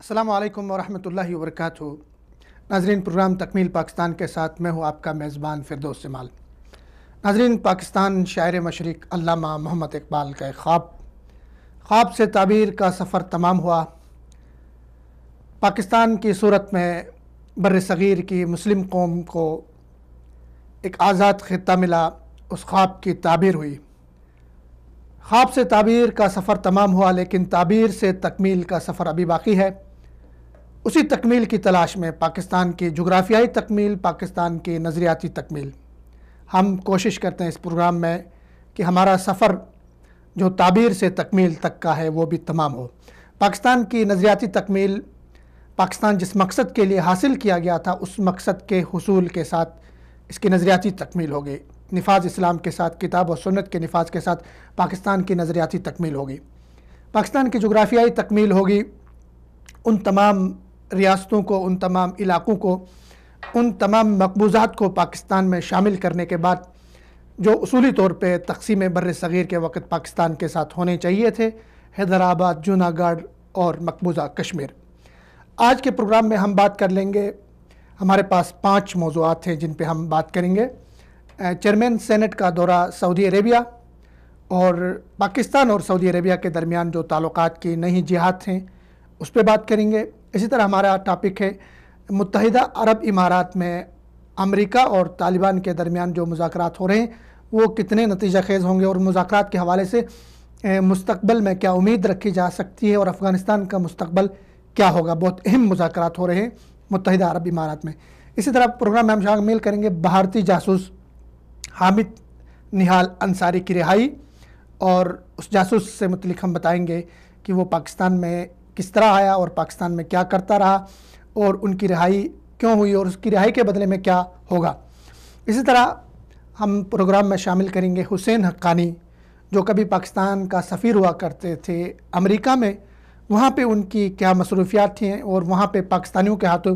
السلام علیکم ورحمۃ اللہ وبرکاتہ۔ ناظرین، پروگرام تکمیل پاکستان کے ساتھ میں ہوں آپ کا میزبان فردوس جمال۔ ناظرین، پاکستان شاعر مشرق علامہ محمد اقبال کا ایک خواب سے تعبیر کا سفر تمام ہوا۔ پاکستان کی صورت میں بر صغیر کی مسلم قوم کو ایک آزاد خطہ ملا، اس خواب کی تعبیر ہوئی۔ خواب سے تعبیر کا سفر تمام ہوا، لیکن تعبیر سے تکمیل کا سفر ابھی باقی ہے۔ اسی تکمیل کی تلاش میں پاکستان کی جغرافیائی تکمیل، پاکستان کی نظریاتی تکمیل۔ ہم کوشش کرتے ہیں اس پروگرام میں کہ ہمارا سفر جو تعبیر سے تکمیل تک کا ہے وہ بھی تمام ہو۔ پاکستان کی نظریاتی تکمیل، پاکستان جس مقصد کے لیے حاصل کیا گیا تھا اس مقصد کے حصول کے ساتھ اس کی نظریاتی تکمیل ہوگی۔ نفاذ اسلام کے ساتھ، کتاب و سنت کے نفاذ کے ساتھ پاکستان کی نظریاتی تکمیل ہوگی۔ پاکستان کی جغرافیائی تکمیل ہوگی۔ ان تمام ریاستوں کو، ان تمام علاقوں کو، ان تمام مقبوضات کو پاکستان میں شامل کرنے کے بعد جو اصولی طور پہ تقسیم بر صغیر کے وقت پاکستان کے ساتھ ہونے چاہیے تھے، حیدرآباد، جوناگڑھ اور مقبوضہ کشمیر۔ آج کے پروگرام میں ہم بات کر لیں گے، ہمارے پاس 5 موضوعات ہیں جن پہ ہم بات کریں گے۔ چیئرمین سینٹ کا دورہ سعودی عربیہ اور پاکستان اور سعودی عربیہ کے درمیان جو تعلقات کی نئی جہات ہیں اس پہ بات کریں گے۔ اسی طرح ہمارا ٹاپک ہے متحدہ عرب امارات میں امریکہ اور طالبان کے درمیان جو مذاکرات ہو رہے ہیں وہ کتنے نتیجہ خیز ہوں گے، اور مذاکرات کے حوالے سے مستقبل میں کیا امید رکھی جا سکتی ہے، اور افغانستان کا مستقبل کیا ہوگا۔ بہت اہم مذاکرات ہو رہے ہیں متحدہ عرب امارات میں۔ اسی طرح پروگرام میں ہم شامل کریں گے بھارتی جاسوس حامد نہال انصاری کی رہائی، اور اس جاسوس سے متعلق ہم بتائیں گے کہ وہ پاکستان میں کس طرح آیا اور پاکستان میں کیا کرتا رہا، اور ان کی رہائی کیوں ہوئی، اور اس کی رہائی کے بدلے میں کیا ہوگا۔ اسی طرح ہم پروگرام میں شامل کریں گے حسین حقانی، جو کبھی پاکستان کا سفیر ہوا کرتے تھے امریکہ میں، وہاں پہ ان کی کیا مصروفیات تھیں اور وہاں پہ پاکستانیوں کے ہاتھوں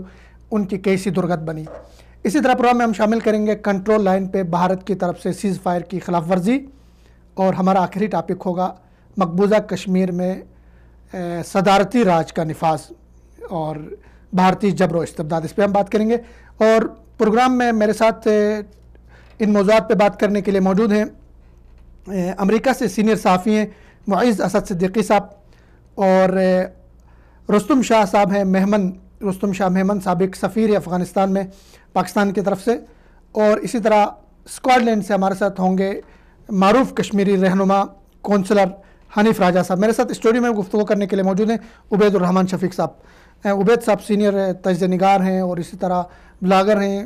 ان کی کیسی درگت بنی۔ اسی طرح پروگرام میں ہم شامل کریں گے کنٹرول لائن پہ بھارت کی طرف سے سیز فائر کی خلاف ورزی، اور ہمارا آخری ٹاپک ہوگا مقبوضہ کشمیر میں صدارتی راج کا نفاذ اور بھارتی جبر و استبداد، اس پہ ہم بات کریں گے۔ اور پروگرام میں میرے ساتھ ان موضوعات پہ بات کرنے کے لیے موجود ہیں امریکہ سے سینئر صحافی ہیں معیز اسد صدیقی صاحب، اور رستم شاہ صاحب ہیں، رستم شاہ مہمن، سابق سفیر افغانستان میں پاکستان کی طرف سے۔ اور اسی طرح اسکاٹ لینڈ سے ہمارے ساتھ ہوں گے معروف کشمیری رہنما کونسلر حنیف راجہ صاحب۔ میرے ساتھ اسٹوڈیو میں گفتگو کرنے کے لیے موجود ہیں عبید الرحمن شفیق صاحب۔ عبید صاحب سینئر تجزیہ نگار ہیں اور اسی طرح بلاگر ہیں،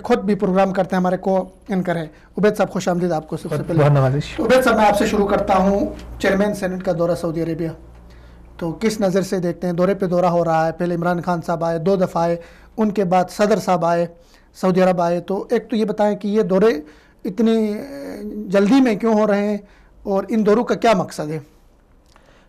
خود بھی پروگرام کرتے ہیں، ہمارے کو اینکر ہیں۔ عبید صاحب خوش آمدید آپ کو۔ سب سے پہلے عبید صاحب میں آپ سے شروع کرتا ہوں۔ چیئرمین سینٹ کا دورہ سعودی عربیہ، تو کس نظر سے دیکھتے ہیں؟ دورے پہ دورہ ہو رہا ہے، پہلے عمران خان صاحب آئے، 2 دفعہ آئے، ان کے بعد صدر صاحب آئے، سعودی عرب آئے، تو ایک تو یہ بتائیں کہ یہ دورے اتنی جلدی میں کیوں ہو رہے ہیں اور ان دوروں کا کیا مقصد ہے؟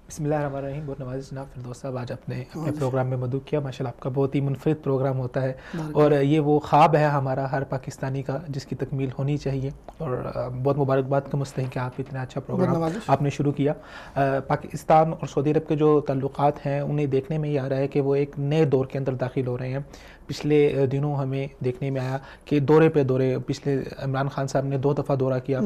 بسم اللہ الرحمن الرحیم۔ بہت نوازش جناب فردوس صاحب، آج اپنے پروگرام میں مدعو کیا۔ ماشاءاللہ آپ کا بہت ہی منفرد پروگرام ہوتا ہے، اور یہ وہ خواب ہے ہمارا ہر پاکستانی کا جس کی تکمیل ہونی چاہیے، اور بہت مبارکباد کا مستحق ہے آپ اتنا اچھا پروگرام آپ نے شروع کیا۔ پاکستان اور سعودی عرب کے جو تعلقات ہیں انہیں دیکھنے میں یہ آ رہا ہے کہ وہ ایک نئے دور کے اندر داخل ہو رہے ہیں۔ پچھلے دنوں ہمیں دیکھنے میں آیا کہ دورے پہ دورے، پچھلے عمران خان صاحب نے 2 دفعہ دورہ کیا،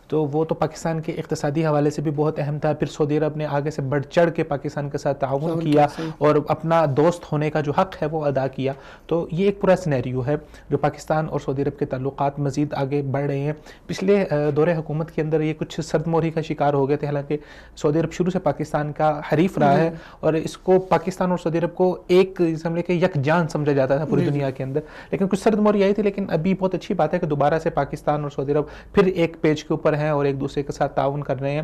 تو وہ تو پاکستان کے اقتصادی حوالے سے بھی بہت اہم تھا۔ پھر سعودی عرب نے آگے سے بڑھ چڑھ کے پاکستان کے ساتھ تعاون کیا اور اپنا دوست ہونے کا جو حق ہے وہ ادا کیا۔ تو یہ ایک پورا سینیریو ہے جو پاکستان اور سعودی عرب کے تعلقات مزید آگے بڑھ رہے ہیں۔ پچھلے دور حکومت کے اندر یہ کچھ سرد موری کا شکار ہو گئے تھے، حالانکہ سعودی عرب شروع سے پاکستان کا حریف رہا ہے، اور اس کو پاکستان اور سعودی عرب کو ایک سمجھے کہ یک جان سمجھا جاتا تھا پوری دنیا کے اندر، لیکن کچھ سرد موری آئی تھی۔ لیکن ابھی بہت اچھی بات ہے کہ دوبارہ سے پاکستان اور سعودی عرب پھر ایک پیج کے اوپر ہیں اور ایک دوسرے کے ساتھ تعاون کر رہے ہیں۔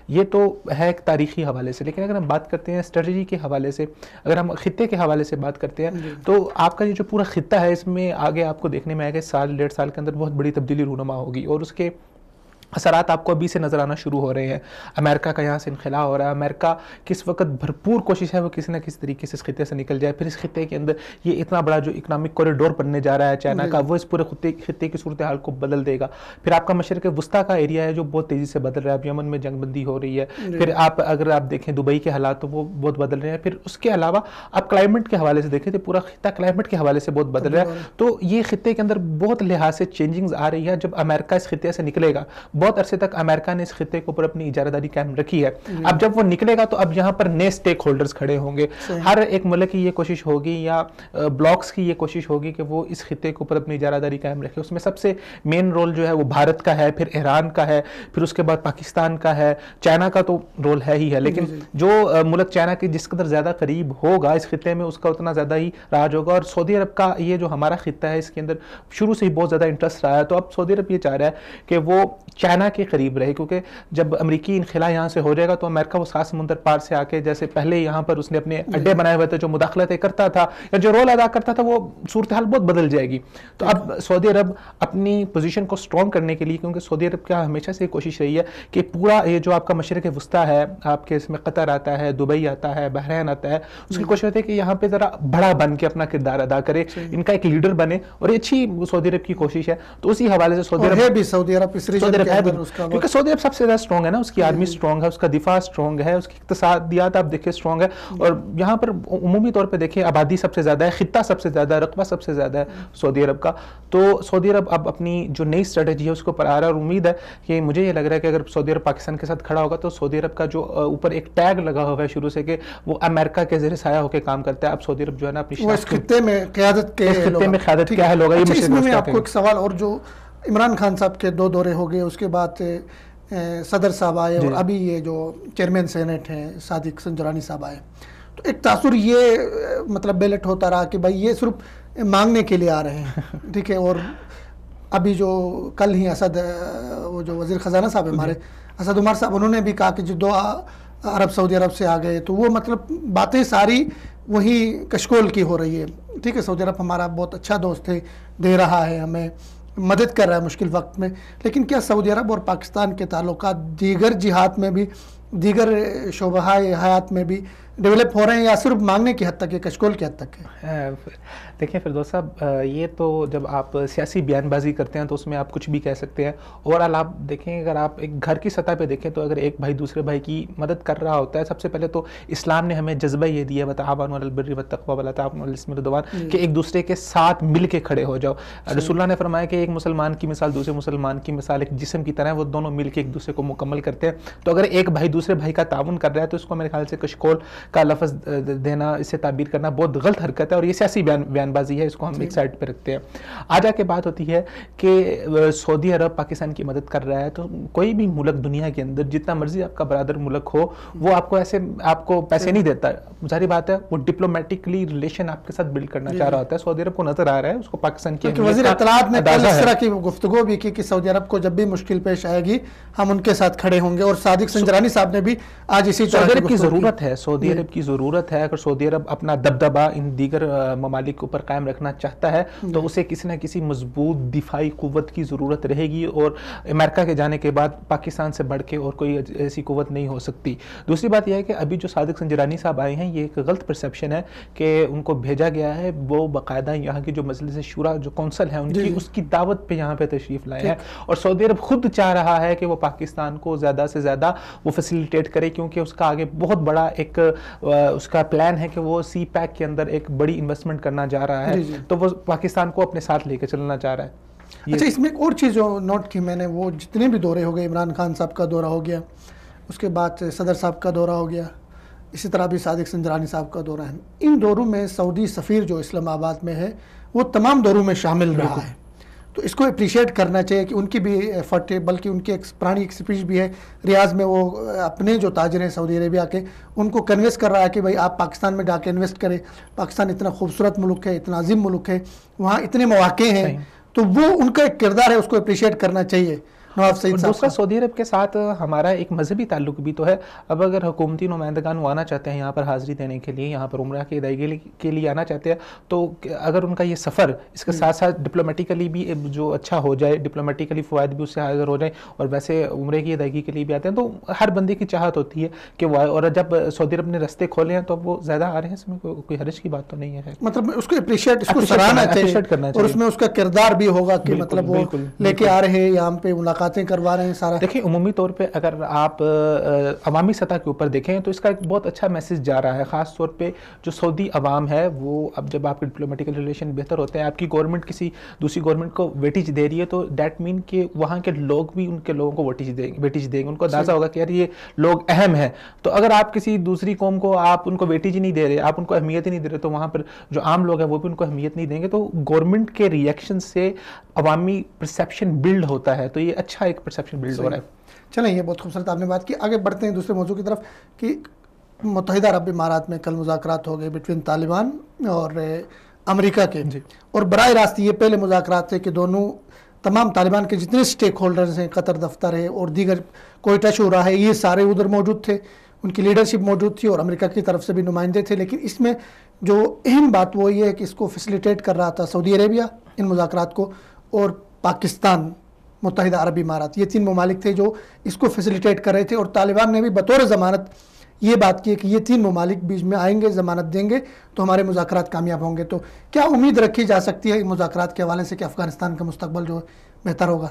یہ تو ہے ایک تاریخی حوالے سے، لیکن اگر ہم بات کرتے ہیں اسٹریٹجی کے حوالے سے، اگر ہم خطے کے حوالے سے بات کرتے ہیں تو آپ کا یہ جو پورا خطہ ہے اس میں آگے آپ کو دیکھنے میں آئے گا 1.5 سال کے اندر بہت بڑی تبدیلی رونما ہوگی، اور اس کے اثرات آپ کو ابھی سے نظر آنا شروع ہو رہے ہیں. امریکہ کا یہاں سے انخلا ہو رہا ہے. امریکہ کس وقت بھرپور کوشش ہے وہ کسی نہ کسی طریقے سے اس خطے سے نکل جائے. پھر اس خطے کے اندر یہ اتنا بڑا جو اکنامک کوریڈور بننے جا رہا ہے چائنا کا, وہ اس پورے خطے کی صورتحال کو بدل دے گا. پھر آپ کا مشرق وسطیٰ کا ایریا ہے جو بہت تیزی سے بدل رہا ہے. اب یمن میں جنگ بندی ہو رہی ہے. پھر اگر آپ دیکھیں دبئی کے حالات تو وہ بہت بدل رہے ہیں. پھر اس کے علاوہ آپ کلائمیٹ کے حوالے سے دیکھیں تو پورا خطہ کلائمیٹ کے حوالے سے بہت بدل رہا ہے. تو یہ خطے کے اندر بہت لحاظ سے چینجنگز آ رہی ہے. جب امریکہ اس خطے سے نکلے گا, بہت عرصے تک امریکہ نے اس خطے کے اوپر اپنی اجارہ داری قائم رکھی ہے. اب جب وہ نکلے گا تو اب یہاں پر نئے سٹیک ہولڈرز کھڑے ہوں گے. ہر ایک ملک کی یہ کوشش ہوگی یا بلاکس کی یہ کوشش ہوگی کہ وہ اس خطے کے اوپر اپنی اجارہ داری قائم رکھے. اس میں سب سے مین رول جو ہے وہ بھارت کا ہے, پھر ایران کا ہے, پھر اس کے بعد پاکستان کا ہے. چائنا کا تو رول ہے ہی ہے, لیکن جو ملک چائنا کے جس قدر زیادہ قریب ہوگا اس خطے میں اس کا اتنا زیادہ ہی راج ہوگا. اور سعودی عرب کا یہ جو ہمارا خطہ ہے اس کے اندر شروع سے ہی بہت زیادہ انٹرسٹ رہا ہے. تو اب سعودی عرب یہ چاہ رہا ہے کہ وہ چائنا کے قریب رہے, کیونکہ جب امریکی انخلا یہاں سے ہو جائے گا تو امریکہ وہ سات سمندر پار سے آ کے, جیسے پہلے یہاں پر اس نے اپنے اڈے بنائے ہوئے تھے, جو مداخلتیں کرتا تھا یا جو رول ادا کرتا تھا, وہ صورتحال بہت بدل جائے گی. تو اب سعودی عرب اپنی پوزیشن کو اسٹرانگ کرنے کے لیے, کیونکہ سعودی عرب کا ہمیشہ سے کوشش رہی ہے کہ پورا یہ جو آپ کا مشرق وسطیٰ ہے, آپ کے اس میں قطر آتا ہے, دبئی آتا ہے, بحرین آتا ہے, اس کی کوشش ہوتی ہے کہ یہاں پہ ذرا بڑا بن کے اپنا کردار ادا کرے, ان کا ایک لیڈر بنے, اور یہ اچھی سعودی عرب کی کوشش ہے. تو اسی حوالے سے سعودی عرب کیونکہ سعودی عرب سب سے زیادہ اسٹرانگ ہے نا, اس کی آرمی اسٹرانگ ہے, اس کا دفاع اسٹرانگ ہے, اس کی اقتصادیات آپ دیکھیں اسٹرانگ ہے. اور یہاں پر عمومی طور پہ دیکھیں آبادی سب سے زیادہ ہے, خطہ سب سے زیادہ ہے, رقبہ سب سے زیادہ ہے سعودی عرب کا. تو سعودی عرب اب اپنی جو نئی اسٹریٹجی ہے اس کو پر آ رہا ہے, اور امید ہے کہ مجھے یہ لگ رہا ہے کہ اگر سعودی عرب پاکستان کے ساتھ کھڑا ہوگا تو سعودی عرب کا جو اوپر ایک ٹیگ لگا ہوا ہے شروع سے کہ وہ امریکہ کے زیر سایہ ہو کے کام کرتا ہے, اب سعودی عرب جو ہے نا اپنی اس خطے میں قیادت کے اہل ہوگا. اس میں آپ کو ایک سوال, اور جو عمران خان صاحب کے 2 دورے ہو گئے, اس کے بعد صدر صاحب آئے, اور ابھی یہ جو چیئرمین سینٹ ہیں صادق سنجرانی صاحب آئے, تو ایک تاثر یہ مطلب بیلٹ ہوتا رہا کہ بھائی یہ صرف مانگنے کے لیے آ رہے ہیں, ٹھیک ہے. اور ابھی جو کل ہی اسد, وہ جو وزیر خزانہ صاحب ہمارے اسد عمر صاحب, انہوں نے بھی کہا کہ جو 2 عرب سعودی عرب سے آ گئے, تو وہ مطلب باتیں ساری وہی کشکول کی ہو رہی ہے, ٹھیک ہے. سعودی عرب ہمارا بہت اچھا دوست ہے, دے رہا ہے, ہمیں مدد کر رہا ہے مشکل وقت میں, لیکن کیا سعودی عرب اور پاکستان کے تعلقات دیگر جہات میں بھی, دیگر شعبہ حیات میں بھی ڈیولپ ہو رہے ہیں, یا صرف مانگنے کی حد تک ہے, کشکول کی حد تک ہے؟ دیکھیں فردوس صاحب, یہ تو جب آپ سیاسی بیان بازی کرتے ہیں تو اس میں آپ کچھ بھی کہہ سکتے ہیں. اوورآل آپ دیکھیں, اگر آپ ایک گھر کی سطح پہ دیکھیں تو اگر ایک بھائی دوسرے بھائی کی مدد کر رہا ہوتا ہے, سب سے پہلے تو اسلام نے ہمیں جذبہ یہ دیا ہے وتعاونوا علی البر والتقوی ولا تعاونوا علی الاثم والعدوان, کہ ایک دوسرے کے ساتھ مل کے کھڑے ہو جاؤ. رسول اللہ نے فرمایا کہ ایک مسلمان کی مثال دوسرے مسلمان کی مثال ایک جسم کی طرح ہے, وہ دونوں مل کے ایک دوسرے کو مکمل کرتے ہیں. تو اگر ایک بھائی دوسرے بھائی کا تعاون کر رہا ہے تو اس کو میرے خیال سے کشکول کا لفظ دینا, اس سے تعبیر کرنا بہت غلط حرکت ہے, اور یہ سیاسی بیان بازی ہے, اس کو ہم ایک سائڈ پہ رکھتے ہیں. آ جا کے بات ہوتی ہے کہ سعودی عرب پاکستان کی مدد کر رہا ہے, تو کوئی بھی ملک دنیا کے اندر جتنا مرضی آپ کا برادر ملک ہو, وہ آپ کو ایسے آپ کو پیسے نہیں دیتا. ظاہری بات ہے وہ ڈپلومیٹکلی ریلیشن آپ کے ساتھ بلڈ کرنا چاہ رہا ہوتا ہے. سعودی عرب کو نظر آ رہا ہے, اس کو پاکستان کی وزیر اطلاعات نے اس طرح کی گفتگو بھی کی کہ سعودی عرب کو جب بھی مشکل پیش آئے گی ہم ان کے ساتھ کھڑے ہوں گے, اور صادق سنجرانی صاحب نے بھی آج اسی سعودی عرب کی ضرورت ہے, سعودی عرب کی ضرورت ہے. اگر سعودی عرب اپنا دبدبہ ان دیگر ممالک کے اوپر قائم رکھنا چاہتا ہے تو اسے کسی نہ کسی مضبوط دفاعی قوت کی ضرورت رہے گی, اور امریکہ کے جانے کے بعد پاکستان سے بڑھ کے اور کوئی ایسی قوت نہیں ہو سکتی. دوسری بات یہ ہے کہ ابھی جو صادق سنجرانی صاحب آئے ہیں, یہ ایک غلط پرسیپشن ہے کہ ان کو بھیجا گیا ہے, وہ باقاعدہ یہاں کی جو مجلس شورا جو کونسل ہے ان کی, اس کی دعوت پہ یہاں پہ تشریف لائے ہیں, اور سعودی عرب خود چاہ رہا ہے کہ وہ پاکستان کو زیادہ سے زیادہ وہ فیسیلیٹیٹ کرے, کیونکہ اس کا آگے بہت بڑا ایک اس کا پلان ہے کہ وہ سی پیک کے اندر ایک بڑی انویسٹمنٹ کرنا جا رہا ہے, تو وہ پاکستان کو اپنے ساتھ لے کے چلنا چاہ رہا ہے. اچھا, اس میں ایک اور چیز جو نوٹ کی میں نے, وہ جتنے بھی دورے ہو گئے, عمران خان صاحب کا دورہ ہو گیا, اس کے بعد صدر صاحب کا دورہ ہو گیا, اسی طرح بھی صادق سنجرانی صاحب کا دورہ ہے. ان دوروں میں سعودی سفیر جو اسلام آباد میں ہے وہ تمام دوروں میں شامل رہا ہے, تو اس کو اپریشیٹ کرنا چاہیے کہ ان کی بھی ایفرٹ ہے, بلکہ ان کی ایک پرانی ایک اسپیچ بھی ہے ریاض میں, وہ اپنے جو تاجر ہیں سعودی عربیہ کے ان کو کنوینس کر رہا ہے کہ بھائی آپ پاکستان میں جا کے انویسٹ کریں, پاکستان اتنا خوبصورت ملک ہے, اتنا عظیم ملک ہے, وہاں اتنے مواقع ہیں, تو وہ ان کا ایک کردار ہے, اس کو اپریشیٹ کرنا چاہیے. نواب سعید صاحب دوسرا سعودی عرب کے ساتھ ہمارا ایک مذہبی تعلق بھی تو ہے. اب اگر حکومتی نمائندگان وہ آنا چاہتے ہیں یہاں پر حاضری دینے کے لیے, یہاں پر عمرہ کی ادائیگی کے لیے آنا چاہتے ہیں, تو اگر ان کا یہ سفر اس کے ساتھ ساتھ ڈپلومیٹیکلی بھی جو اچھا ہو جائے, ڈپلومیٹیکلی فوائد بھی اس سے حاضر ہو جائیں, اور ویسے عمرے کی ادائیگی کے لیے بھی آتے ہیں, تو ہر بندے کی چاہت ہوتی ہے کہ وہ, اور جب سعودی عرب نے رستے کھولے ہیں تو اب وہ زیادہ آ رہے ہیں, اس میں کوئی حرج کی بات تو نہیں ہے. مطلب اس کو اپریشیٹ, اس کو سراہنا چاہیے, اور اس میں اس کا کردار بھی ہوگا کہ مطلب وہ لے کے آ رہے ہیں یہاں پہ, ملاقاتیں کروا رہے ہیں سارا. دیکھیں عمومی طور پہ اگر آپ عوامی سطح کے اوپر دیکھیں تو اس کا ایک بہت اچھا میسج جا رہا ہے, خاص طور پہ جو سعودی عوام ہے وہ اب جب آپ کے ڈپلومیٹیکل ریلیشن بہتر ہوتے ہیں, آپ کی گورنمنٹ کسی دوسری گورنمنٹ کو ویٹیج دے رہی ہے, تو دیٹ مین کہ وہاں کے لوگ بھی ان کے لوگوں کو ویٹیج دیں گے, ان کو اندازہ ہوگا کہ یار یہ لوگ اہم ہیں. تو اگر آپ کسی دوسری قوم کو آپ ان کو ویٹیج ہی نہیں دے رہے, آپ ان کو اہمیت ہی نہیں دے رہے, تو وہاں پر جو عام لوگ ہیں وہ بھی ان کو اہمیت نہیں دیں گے. تو گورنمنٹ کے ریئیکشن سے عوامی پرسیپشن بلڈ ہوتا ہے, تو یہ اچھا ایک پرسیپشن بلڈ ہو رہا ہے. چلیں یہ بہت خوبصورت آپ نے بات کی. آگے بڑھتے ہیں دوسرے موضوع کی طرف کہ متحدہ عرب امارات میں کل مذاکرات ہو گئے بٹوین طالبان اور امریکہ کے, اور براہ راست یہ پہلے مذاکرات تھے کہ دونوں تمام طالبان کے جتنے سٹیک ہولڈرز ہیں, قطر دفتر ہے اور دیگر کوئٹہ شورا ہے, یہ سارے ادھر موجود تھے, ان کی لیڈرشپ موجود تھی اور امریکہ کی طرف سے بھی نمائندے تھے. لیکن اس میں جو اہم بات وہ یہ ہے کہ اس کو فیسیلیٹیٹ کر رہا تھا سعودی عربیہ ان مذاکرات کو, اور پاکستان, متحدہ عرب امارات, یہ تین ممالک تھے جو اس کو فیسیلیٹیٹ کر رہے تھے. اور طالبان نے بھی بطور ضمانت یہ بات کی کہ یہ تین ممالک بیچ میں آئیں گے, ضمانت دیں گے تو ہمارے مذاکرات کامیاب ہوں گے. تو کیا امید رکھی جا سکتی ہے مذاکرات کے حوالے سے کہ افغانستان کا مستقبل جو بہتر ہوگا؟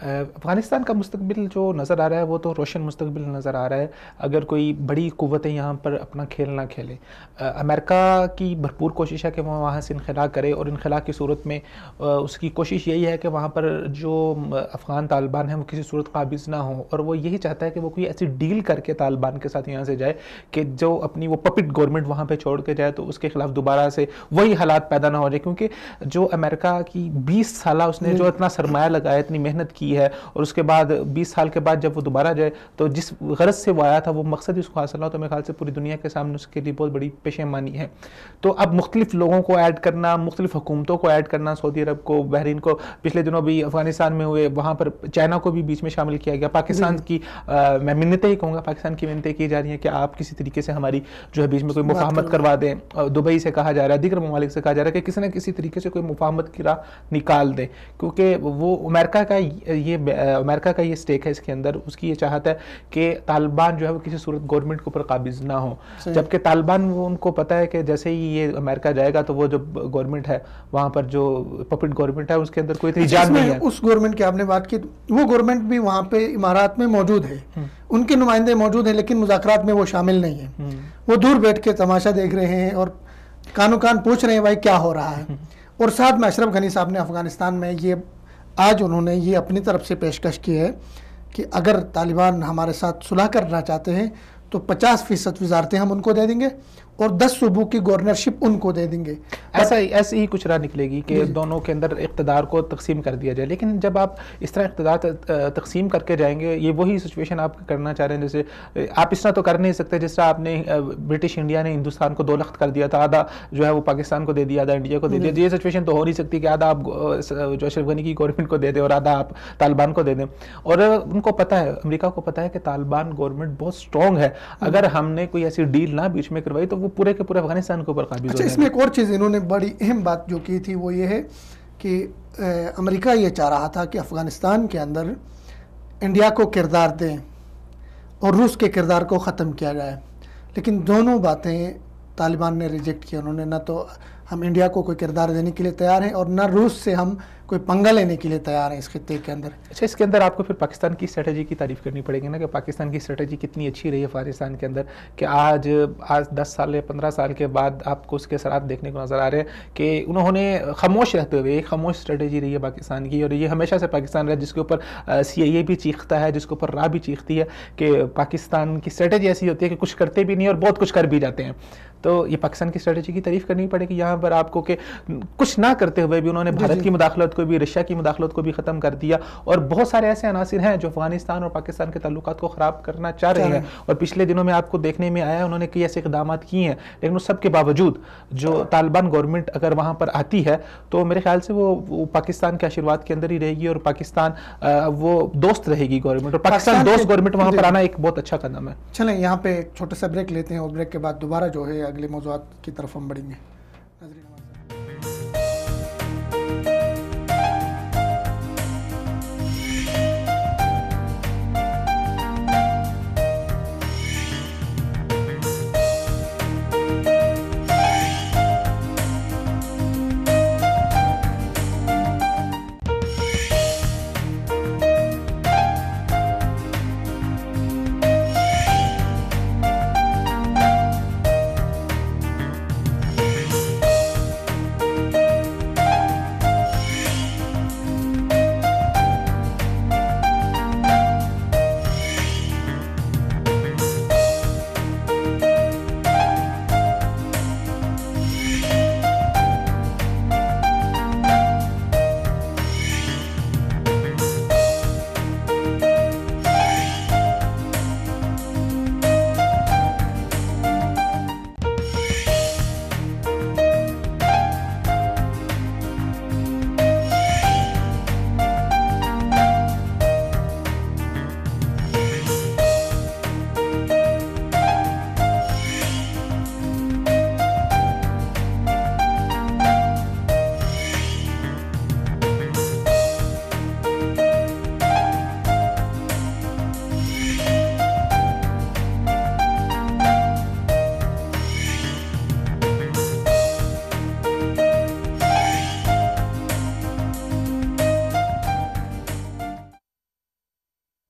افغانستان کا مستقبل جو نظر آ رہا ہے وہ تو روشن مستقبل نظر آ رہا ہے, اگر کوئی بڑی قوتیں یہاں پر اپنا کھیل نہ کھیلیں. امریکہ کی بھرپور کوشش ہے کہ وہ وہاں سے انخلا کرے, اور انخلا کی صورت میں اس کی کوشش یہی ہے کہ وہاں پر جو افغان طالبان ہیں وہ کسی صورت قابض نہ ہوں, اور وہ یہی چاہتا ہے کہ وہ کوئی ایسی ڈیل کر کے طالبان کے ساتھ یہاں سے جائے کہ جو اپنی وہ پپٹ گورنمنٹ وہاں پہ چھوڑ کے جائے تو اس کے خلاف دوبارہ سے وہی حالات پیدا نہ ہو جائے. کیونکہ جو امریکہ کی 20 سالہ اس نے جو اتنا سرمایہ لگایا, اتنی محنت کی ہے, اور اس کے بعد 20 سال کے بعد جب وہ دوبارہ جائے تو جس غرض سے وہ آیا تھا وہ مقصد اس کو حاصل ہو, تو میرے خیال سے پوری دنیا کے سامنے اس کے لیے بہت بڑی پشیمانی ہے. تو اب مختلف لوگوں کو ایڈ کرنا, مختلف حکومتوں کو ایڈ کرنا, سعودی عرب کو, بحرین کو, پچھلے دنوں بھی افغانستان میں ہوئے, وہاں پر چائنا کو بھی بیچ میں شامل کیا گیا. پاکستان کی میں منتیں ہی کہوں گا, پاکستان کی منتیں کی جا رہی ہیں کہ آپ کسی طریقے سے ہماری جو ہے بیچ میں کوئی مفاہمت کروا دیں. دبئی سے کہا جا رہا ہے, دیگر ممالک سے کہا جا رہا ہے کہ کسی نہ کسی طریقے سے کوئی مفاہمت کی راہ نکال دیں, کیونکہ وہ امریکہ کا یہ اسٹیک ہے اس کے اندر, اس کی یہ چاہت ہے کہ طالبان جو ہے وہ کسی صورت گورنمنٹ کے اوپر قابض نہ ہوں. جبکہ طالبان وہ ان کو پتہ ہے کہ جیسے ہی یہ امریکہ جائے گا تو وہ جو گورنمنٹ ہے وہاں پر جو پپٹ گورنمنٹ ہے اس کے اندر کوئی اتنی جان نہیں ہے. اس گورنمنٹ کی آپ نے بات کی, وہ گورنمنٹ بھی وہاں پہ امارات میں موجود ہے, ان کے نمائندے موجود ہیں, لیکن مذاکرات میں وہ شامل نہیں ہیں. وہ دور بیٹھ کے تماشا دیکھ رہے ہیں اور کانوں کان پوچھ رہے ہیں بھائی کیا ہو رہا ہے. اور ساتھ میں اشرف غنی صاحب نے افغانستان میں یہ آج انہوں نے یہ اپنی طرف سے پیشکش کی ہے کہ اگر طالبان ہمارے ساتھ صلح کرنا چاہتے ہیں تو 50% وزارتیں ہم ان کو دے دیں گے اور 10 صوبوں کی گورنرشپ ان کو دے دیں گے. ایسے ہی کچھ راہ نکلے گی کہ دونوں کے اندر اقتدار کو تقسیم کر دیا جائے. لیکن جب آپ اس طرح اقتدار تقسیم کر کے جائیں گے, یہ وہی سچویشن آپ کرنا چاہ رہے ہیں, جیسے آپ اس طرح تو کر نہیں سکتے جس طرح آپ نے برٹش انڈیا نے ہندوستان کو 2 لخت کر دیا تھا, آدھا جو ہے وہ پاکستان کو دے دیا, آدھا انڈیا کو دے دیا. یہ سچویشن تو ہو نہیں سکتی کہ آدھا آپ جو اشرف غنی کی گورنمنٹ کو دے دیں اور آدھا آپ طالبان کو دے دیں. اور ان کو پتہ ہے, امریکہ کو پتہ ہے کہ طالبان گورنمنٹ بہت اسٹرانگ ہے, اگر ہم نے کوئی ایسی ڈیل نہ بیچ میں کروائی تو وہ پورے کے پورے افغانستان کے اوپر قابض ہو جائیں گے. اس میں ایک اور چیز انہوں نے بڑی اہم بات جو کی تھی وہ یہ ہے کہ امریکہ یہ چاہ رہا تھا کہ افغانستان کے اندر انڈیا کو کردار دیں اور روس کے کردار کو ختم کیا جائے, لیکن دونوں باتیں طالبان نے ریجیکٹ کی. انہوں نے نہ تو ہم انڈیا کو کوئی کردار دینے کے لیے تیار ہیں اور نہ روس سے ہم کوئی پنگا لینے کے لیے تیار ہیں اس خطے کے اندر. اچھا, اس کے اندر آپ کو پھر پاکستان کی اسٹریٹجی کی تعریف کرنی پڑے گی نا, کہ پاکستان کی اسٹریٹجی کتنی اچھی رہی ہے افغانستان کے اندر, کہ آج 10 سال یا 15 سال کے بعد آپ کو اس کے اثرات دیکھنے کو نظر آ رہے ہیں کہ انہوں نے خاموش رہتے ہوئے ایک خاموش اسٹریٹجی رہی ہے پاکستان کی. اور یہ ہمیشہ سے پاکستان رہا جس کے اوپر CIA بھی چیختا ہے, جس کے اوپر راہ بھی چیختی ہے کہ پاکستان کی اسٹریٹجی ایسی ہوتی ہے کہ کچھ کرتے بھی نہیں اور بہت کچھ کر بھی جاتے ہیں. تو یہ پاکستان کی اسٹریٹجی کی تعریف کرنی پڑے گی یہاں پر آپ کو کہ کچھ نہ کرتے ہوئے بھی انہوں نے بھارت کی مداخلت کو بھی, رشیا کی مداخلت کو بھی ختم کر دیا, اور بہت سارے ایسے عناصر ہیں جو افغانستان اور پاکستان کے تعلقات کو خراب کرنا چاہ رہے ہیں, اور پچھلے دنوں میں آپ کو دیکھنے میں آیا انہوں نے کئی ایسے اقدامات کیے ہیں, لیکن اس سب کے باوجود جو طالبان گورنمنٹ اگر وہاں پر آتی ہے تو میرے خیال سے وہ پاکستان کے آشیرواد کے اندر ہی رہے گی, اور پاکستان وہ دوست رہے گی گورنمنٹ, اور پاکستان دوست گورنمنٹ وہاں پر آنا ایک بہت اچھا قدم ہے. چلیں یہاں پہ ایک چھوٹا سا بریک لیتے ہیں, اور بریک کے بعد دوبارہ جو ہے اگلے موضوعات کی طرف ہم بڑھیں گے.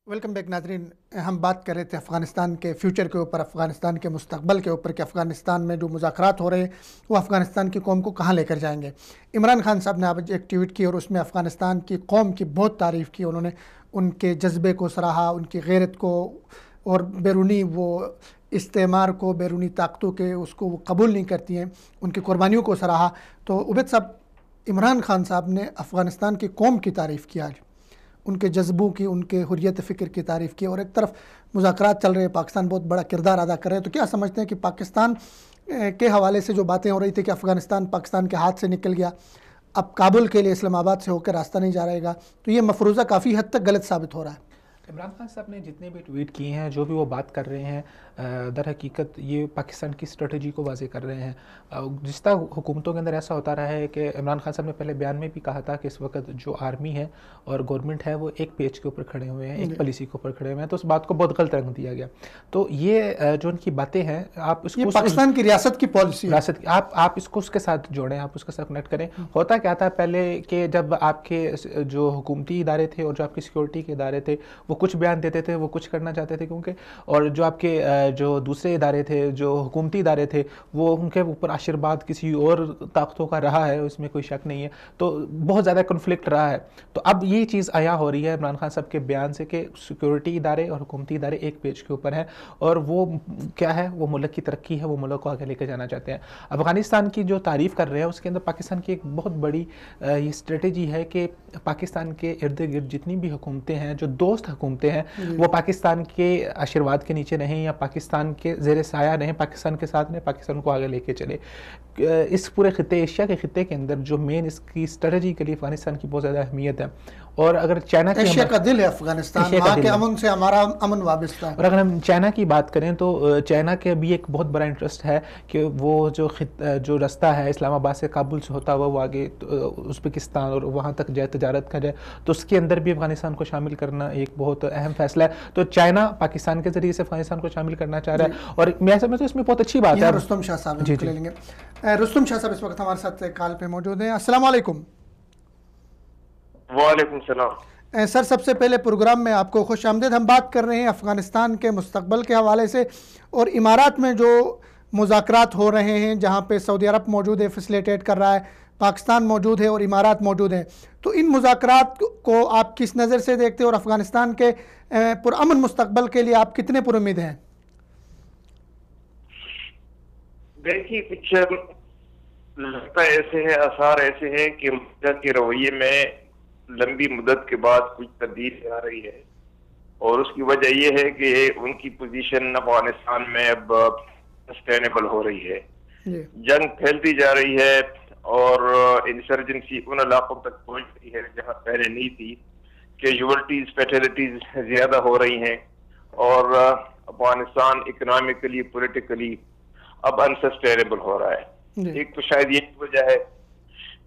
ویلکم بیک ناظرین. ہم بات کر رہے تھے افغانستان کے فیوچر کے اوپر, افغانستان کے مستقبل کے اوپر, کہ افغانستان میں جو مذاکرات ہو رہے ہیں وہ افغانستان کی قوم کو کہاں لے کر جائیں گے. عمران خان صاحب نے آج ایک ٹویٹ کی اور اس میں افغانستان کی قوم کی بہت تعریف کی. انہوں نے ان کے جذبے کو سراہا, ان کی غیرت کو, اور بیرونی وہ استعمار کو, بیرونی طاقتوں کے اس کو وہ قبول نہیں کرتی ہیں, ان کی قربانیوں کو سراہا. تو عبید صاحب, عمران خان صاحب نے افغانستان کی قوم کی تعریف کی, آج ان کے جذبوں کی, ان کے حریت فکر کی تعریف کی, اور ایک طرف مذاکرات چل رہے ہیں, پاکستان بہت بڑا کردار ادا کر رہے ہیں. تو کیا سمجھتے ہیں کہ پاکستان کے حوالے سے جو باتیں ہو رہی تھی کہ افغانستان پاکستان کے ہاتھ سے نکل گیا, اب کابل کے لیے اسلام آباد سے ہو کے راستہ نہیں جا رہے گا, تو یہ مفروضہ کافی حد تک غلط ثابت ہو رہا ہے؟ عمران خان صاحب نے جتنے بھی ٹویٹ کیے ہیں, جو بھی وہ بات کر رہے ہیں, در حقیقت یہ پاکستان کی اسٹریٹجی کو واضح کر رہے ہیں. جس طرح حکومتوں کے اندر ایسا ہوتا رہا ہے کہ عمران خان صاحب نے پہلے بیان میں بھی کہا تھا کہ اس وقت جو آرمی ہے اور گورنمنٹ ہے وہ ایک پیج کے اوپر کھڑے ہوئے ہیں, ایک پالیسی کے اوپر کھڑے ہوئے ہیں, تو اس بات کو بہت غلط رنگ دیا گیا. تو یہ جو ان کی باتیں ہیں, آپ اس کو پاکستان کی ریاست کی پالیسی, آپ اس کو اس کے ساتھ جوڑیں, آپ اس کے ساتھ کنیکٹ کریں. ہوتا کیا تھا پہلے کہ جب آپ کے جو حکومتی ادارے تھے اور جو آپ کی سیکورٹی کے ادارے تھے وہ کچھ بیان دیتے تھے, وہ کچھ کرنا چاہتے تھے کیونکہ, اور جو آپ کے جو دوسرے ادارے تھے, جو حکومتی ادارے تھے, وہ ان کے اوپر آشیرواد کسی اور طاقتوں کا رہا ہے, اس میں کوئی شک نہیں ہے. تو بہت زیادہ کنفلکٹ رہا ہے. تو اب یہ چیز عیاں ہو رہی ہے عمران خان صاحب کے بیان سے کہ سیکورٹی ادارے اور حکومتی ادارے ایک پیج کے اوپر ہیں, اور وہ کیا ہے, وہ ملک کی ترقی ہے, وہ ملک کو آگے لے کے جانا چاہتے ہیں. افغانستان کی جو تعریف کر رہے ہیں اس کے اندر پاکستان کی ایک بہت بڑی یہ اسٹریٹجی ہے کہ پاکستان کے ارد گرد جتنی بھی حکومتیں ہیں, جو دوست حکومتیں ہیں, وہ پاکستان کے آشیرواد کے نیچے رہیں یا پاکستان کے زیر سایہ رہیں, پاکستان کے ساتھ رہیں, پاکستان کو آگے لے کے چلے. اس پورے خطے, ایشیا کے خطے کے اندر جو مین اس کی اسٹریٹجی کے لیے افغانستان کی بہت زیادہ اہمیت ہے. اور اگر چائنا کی, ایشیا کا دل ہے افغانستان, وہاں کے امن سے ہمارا امن وابستہ ہے. اور اگر ہم چائنا کی بات کریں تو چائنا کے بھی ایک بہت بڑا انٹرسٹ ہے کہ وہ جو رستہ ہے اسلام آباد سے کابل سے ہوتا ہوا وہ آگے ازبکستان اور وہاں تک جائے, تجارت کا جائے, تو اس کے اندر بھی افغانستان کو شامل کرنا ایک بہت اہم فیصلہ ہے. تو چائنا پاکستان کے ذریعے سے افغانستان کو شامل کرنا چاہ رہا ہے, اور میں سمجھتا ہوں اس میں بہت اچھی بات ہے. رستم شاہ صاحب لے لیں گے. رستم شاہ صاحب اس وقت ہمارے ساتھ کال پہ موجود ہیں. السلام علیکم. وعلیکم السلام. سر, سب سے پہلے پروگرام میں آپ کو خوش آمدید. ہم بات کر رہے ہیں افغانستان کے مستقبل کے حوالے سے, اور امارات میں جو مذاکرات ہو رہے ہیں جہاں پہ سعودی عرب موجود ہے, فیسیلیٹیٹ کر رہا ہے, پاکستان موجود ہے اور امارات موجود ہیں. تو ان مذاکرات کو آپ کس نظر سے دیکھتے ہیں, اور افغانستان کے پرامن مستقبل کے لیے آپ کتنے پر امید ہیں؟ دیکھیے, کچھ لگتا ایسے ہے, آثار ایسے ہیں کہ امریکہ کے رویے میں لمبی مدت کے بعد کچھ تبدیلی آ رہی ہے، اور اس کی وجہ یہ ہے کہ ان کی پوزیشن افغانستان میں اب سسٹینیبل ہو رہی ہے. جنگ پھیلتی جا رہی ہے اور انسرجنسی ان علاقوں تک پہنچ رہی ہے جہاں پہلے نہیں تھی. کیجولٹیز فیٹیلٹیز زیادہ ہو رہی ہیں، اور افغانستان اکنامکلی پولیٹیکلی اب انسسٹینیبل ہو رہا ہے. ایک تو شاید یہ وجہ ہے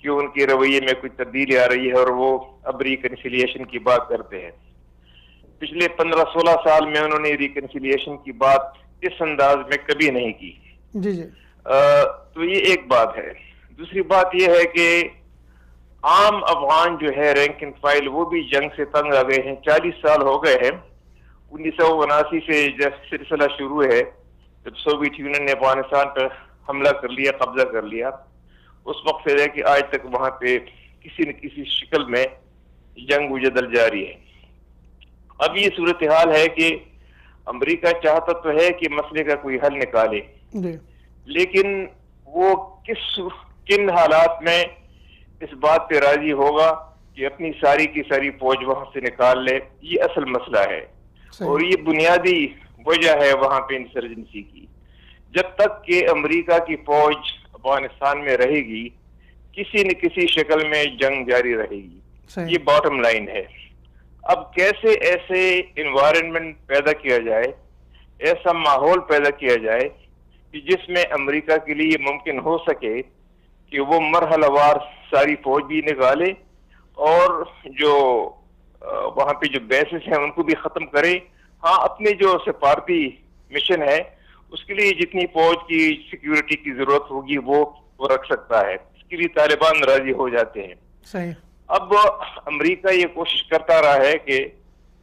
کہ ان کے رویے میں کچھ تبدیلی آ رہی ہے اور وہ اب ریکنسیلیشن کی بات کرتے ہیں. پچھلے 15-16 سال میں انہوں نے ریکنسیلیشن کی بات اس انداز میں کبھی نہیں کی. تو یہ ایک بات ہے. دوسری بات یہ ہے کہ عام افغان جو ہے رینک اینڈ فائل وہ بھی جنگ سے تنگ آ گئے ہیں. 40 سال ہو گئے ہیں. 1979 سے جب سلسلہ شروع ہے، جب سوویت یونین نے افغانستان پر حملہ کر لیا، قبضہ کر لیا، اس وقت سے لے کے آج تک وہاں پہ کسی نہ کسی شکل میں جنگ و جدل جاری ہے. اب یہ صورتحال ہے کہ امریکہ چاہتا تو ہے کہ مسئلے کا کوئی حل نکالے، لیکن وہ کن حالات میں اس بات پہ راضی ہوگا کہ اپنی ساری کی ساری فوج وہاں سے نکال لے. یہ اصل مسئلہ ہے اور یہ بنیادی وجہ ہے وہاں پہ انسرجنسی کی. جب تک کہ امریکہ کی فوج افغانستان میں رہے گی، کسی نہ کسی شکل میں جنگ جاری رہے گی. یہ باٹم لائن ہے. اب کیسے ایسے انوائرنمنٹ پیدا کیا جائے، ایسا ماحول پیدا کیا جائے کہ جس میں امریکہ کے لیے ممکن ہو سکے کہ وہ مرحلہ وار ساری فوج بھی نکالے اور جو وہاں پہ جو بیسز ہیں ان کو بھی ختم کرے. ہاں، اپنے جو سفارتی مشن ہے اس کے لیے جتنی فوج کی سیکیورٹی کی ضرورت ہوگی وہ رکھ سکتا ہے. اس کے لیے طالبان راضی ہو جاتے ہیں. صحیح. اب امریکہ یہ کوشش کرتا رہا ہے کہ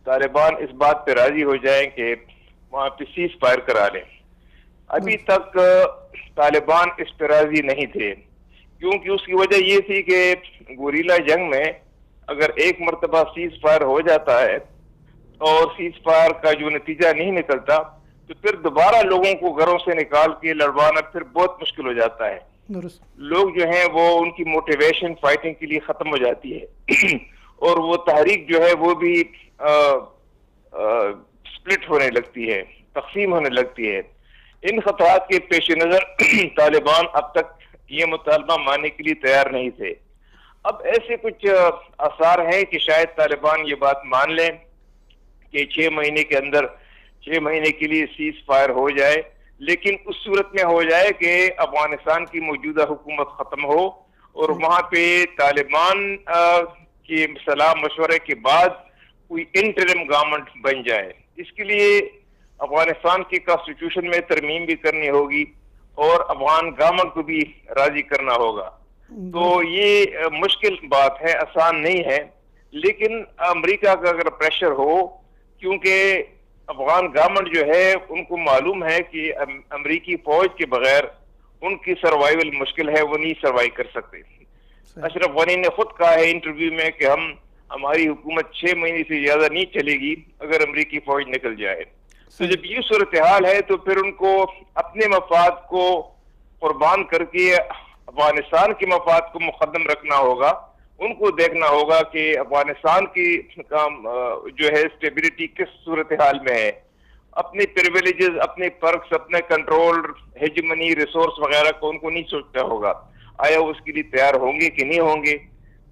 طالبان اس بات پہ راضی ہو جائیں کہ وہاں پہ سیز فائر کرا لیں. ابھی تک طالبان اس پہ راضی نہیں تھے، کیونکہ اس کی وجہ یہ تھی کہ گوریلا جنگ میں اگر ایک مرتبہ سیز فائر ہو جاتا ہے اور سیز فائر کا جو نتیجہ نہیں نکلتا تو پھر دوبارہ لوگوں کو گھروں سے نکال کے لڑوانا پھر بہت مشکل ہو جاتا ہے. لوگ جو ہیں وہ ان کی موٹیویشن فائٹنگ کے لیے ختم ہو جاتی ہے اور وہ تحریک جو ہے وہ بھی سپلٹ ہونے لگتی ہے، تقسیم ہونے لگتی ہے. ان خطرات کے پیش نظر طالبان اب تک یہ مطالبہ ماننے کے لیے تیار نہیں تھے. اب ایسے کچھ آثار ہیں کہ شاید طالبان یہ بات مان لیں کہ 6 مہینے کے اندر 6 مہینے کے لیے سیز فائر ہو جائے، لیکن اس صورت میں ہو جائے کہ افغانستان کی موجودہ حکومت ختم ہو اور وہاں پہ طالبان کی صلاح مشورے کے بعد کوئی انٹرم گورنمنٹ بن جائے. اس کے لیے افغانستان کی کانسٹیٹیوشن میں ترمیم بھی کرنی ہوگی اور افغان گورنمنٹ کو بھی راضی کرنا ہوگا. تو یہ مشکل بات ہے، آسان نہیں ہے. لیکن امریکہ کا اگر پریشر ہو، کیونکہ افغان گورنمنٹ جو ہے ان کو معلوم ہے کہ امریکی فوج کے بغیر ان کی سروائیول مشکل ہے، وہ نہیں سروائیو کر سکتے. اشرف غنی نے خود کہا ہے انٹرویو میں کہ ہماری حکومت 6 مہینے سے زیادہ نہیں چلے گی اگر امریکی فوج نکل جائے. تو جب یہ صورتحال ہے تو پھر ان کو اپنے مفاد کو قربان کر کے افغانستان کے مفاد کو مقدم رکھنا ہوگا. ان کو دیکھنا ہوگا کہ افغانستان کی جو ہے اسٹیبلٹی کس صورتحال میں ہے. اپنے پریویلیجز، اپنے پرکس، اپنے کنٹرول، ہیجمنی، ریسورس وغیرہ کو ان کو نہیں سوچنا ہوگا. آیا وہ اس کے لیے تیار ہوں گے کہ نہیں ہوں گے.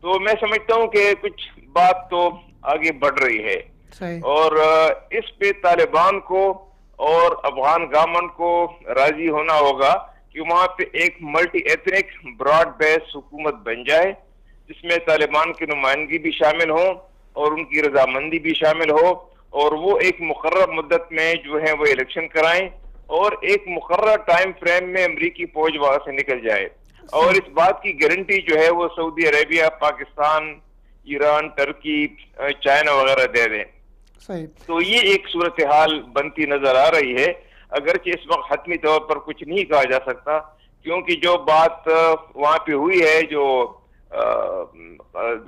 تو میں سمجھتا ہوں کہ کچھ بات تو آگے بڑھ رہی ہے اور اس پہ طالبان کو اور افغان گورنمنٹ کو راضی ہونا ہوگا کہ وہاں پہ ایک ملٹی ایتھنک براڈ بیس حکومت بن جائے جس میں طالبان کی نمائندگی بھی شامل ہوں اور ان کی رضامندی بھی شامل ہو، اور وہ ایک مقرر مدت میں جو ہے وہ الیکشن کرائیں اور ایک مقرر ٹائم فریم میں امریکی فوج وہاں سے نکل جائے. اور اس بات کی گارنٹی جو ہے وہ سعودی عربیہ، پاکستان، ایران، ترکی، چائنا وغیرہ دے دیں. تو یہ ایک صورتحال بنتی نظر آ رہی ہے، اگرچہ اس وقت حتمی طور پر کچھ نہیں کہا جا سکتا، کیونکہ جو بات وہاں پہ ہوئی ہے جو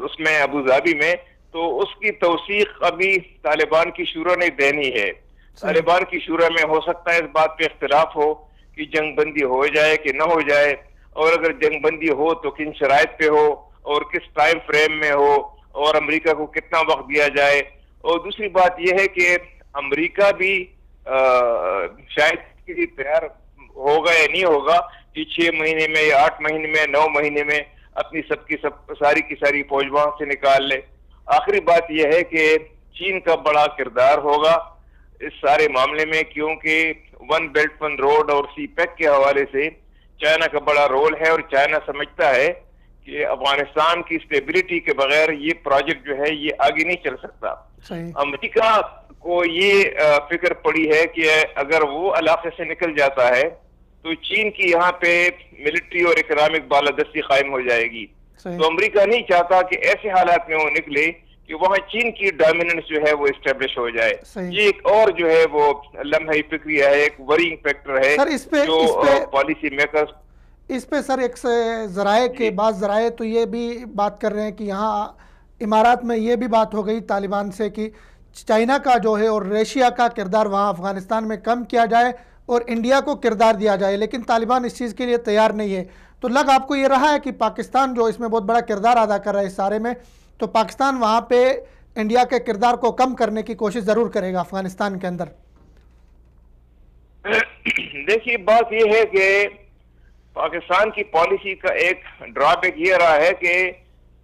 اس میں ابو ظہبی میں، تو اس کی توثیق ابھی طالبان کی شورا نے دینی ہے. طالبان کی شورا میں ہو سکتا ہے اس بات پہ اختلاف ہو کہ جنگ بندی ہو جائے کہ نہ ہو جائے، اور اگر جنگ بندی ہو تو کن شرائط پہ ہو اور کس ٹائم فریم میں ہو اور امریکہ کو کتنا وقت دیا جائے. اور دوسری بات یہ ہے کہ امریکہ بھی شاید کے لیے تیار ہوگا یا نہیں ہوگا کہ 6 مہینے میں یا 8 مہینے میں 9 مہینے میں اپنی ساری کی ساری فوج وہاں سے نکال لے. آخری بات یہ ہے کہ چین کا بڑا کردار ہوگا اس سارے معاملے میں, کیونکہ ون بیلٹ ون روڈ اور سی پیک کے حوالے سے چائنا کا بڑا رول ہے, اور چائنا سمجھتا ہے کہ افغانستان کی اسٹیبلٹی کے بغیر یہ پروجیکٹ جو ہے یہ آگے نہیں چل سکتا. امریکہ کو یہ فکر پڑی ہے کہ اگر وہ علاقے سے نکل جاتا ہے تو چین کی یہاں پہ ملٹری اور اکنامک بالادستی قائم ہو جائے گی. تو امریکہ نہیں چاہتا کہ ایسے حالات میں وہ نکلے کہ وہاں چین کی ڈومیننس جو ہے وہ اسٹیبلش ہو جائے. یہ ایک اور جو ہے وہ لمحہ فکریہ ہے, ایک ورینگ فیکٹر ہے جو پالیسی میکرز اس پہ. سر ایک ذرائع کے بعض ذرائع تو یہ بھی بات کر رہے ہیں کہ یہاں امارات میں یہ بھی بات ہو گئی طالبان سے کہ چائنا کا جو ہے اور رشیا کا کردار وہاں افغانستان میں کم کیا جائے اور انڈیا کو کردار دیا جائے, لیکن طالبان اس چیز کے لیے تیار نہیں ہے. تو لگ آپ کو یہ رہا ہے کہ پاکستان جو اس میں بہت بڑا کردار ادا کر رہا ہے اس سارے میں, تو پاکستان وہاں پہ انڈیا کے کردار کو کم کرنے کی کوشش ضرور کرے گا افغانستان کے اندر؟ دیکھیے بات یہ ہے کہ پاکستان کی پالیسی کا ایک ڈرا بیک یہ رہا ہے کہ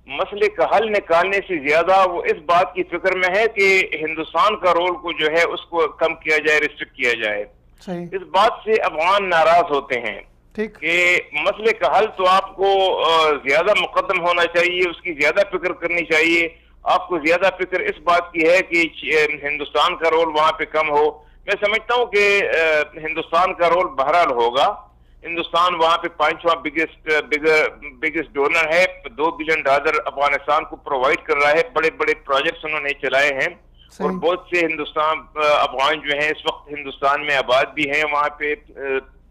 مسئلے کا حل نکالنے سے زیادہ وہ اس بات کی فکر میں ہے کہ ہندوستان کا رول کو جو ہے اس کو کم کیا جائے, ریسٹرکٹ کیا جائے. اس بات سے افغان ناراض ہوتے ہیں کہ مسئلے کا حل تو آپ کو زیادہ مقدم ہونا چاہیے, اس کی زیادہ فکر کرنی چاہیے. آپ کو زیادہ فکر اس بات کی ہے کہ ہندوستان کا رول وہاں پہ کم ہو. میں سمجھتا ہوں کہ ہندوستان کا رول بہرحال ہوگا. ہندوستان وہاں پہ 5واں بگیسٹ ڈونر ہے, $2 بلین افغانستان کو پرووائڈ کر رہا ہے. بڑے بڑے پروجیکٹس انہوں نے چلائے ہیں, اور بہت سے افغان جو ہیں اس وقت ہندوستان میں آباد بھی ہیں, وہاں پہ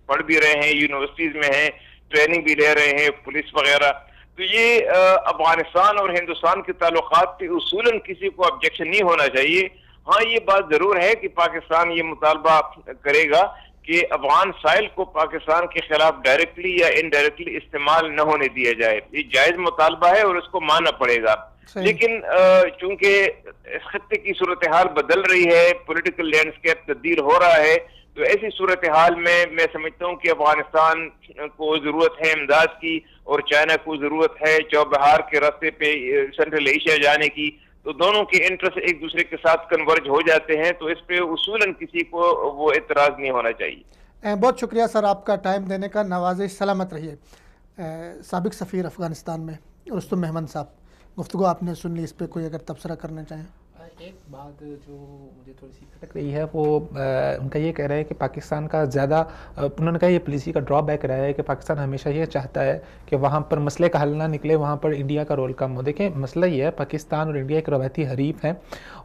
پڑھ بھی رہے ہیں, یونیورسٹیز میں ہیں, ٹریننگ بھی لے رہے ہیں, پولیس وغیرہ. تو یہ افغانستان اور ہندوستان کے تعلقات پہ اصولاً کسی کو آبجیکشن نہیں ہونا چاہیے. ہاں یہ بات ضرور ہے کہ پاکستان یہ مطالبہ کرے گا کہ افغان سائل کو پاکستان کے خلاف ڈائریکٹلی یا انڈائریکٹلی استعمال نہ ہونے دیا جائے. یہ جائز مطالبہ ہے اور اس کو ماننا پڑے گا. لیکن چونکہ اس خطے کی صورتحال بدل رہی ہے, پولیٹیکل لینڈسکیپ تبدیل ہو رہا ہے, تو ایسی صورتحال میں سمجھتا ہوں کہ افغانستان کو ضرورت ہے امداد کی, اور چائنا کو ضرورت ہے چوبہار کے راستے پہ سینٹرل ایشیا جانے کی. تو دونوں کے انٹرسٹ ایک دوسرے کے ساتھ کنورج ہو جاتے ہیں, تو اس پہ اصولاً کسی کو وہ اعتراض نہیں ہونا چاہیے. بہت شکریہ سر آپ کا ٹائم دینے کا, نوازش سلامت رہیے. سابق سفیر افغانستان میں رستم مہمند صاحب, گفتگو آپ نے سن لی, اس پہ کوئی اگر تبصرہ کرنا چاہیں؟ ایک بات جو مجھے تھوڑی سی کھٹک رہی ہے وہ ان کا یہ کہہ رہے ہیں کہ پاکستان کا زیادہ, انہوں نے کہا یہ پالیسی کا ڈرا بیک رہا ہے کہ پاکستان ہمیشہ یہ چاہتا ہے کہ وہاں پر مسئلے کا حل نہ نکلے, وہاں پر انڈیا کا رول کم ہو. دیکھیں مسئلہ یہ ہے, پاکستان اور انڈیا ایک روایتی حریف ہیں,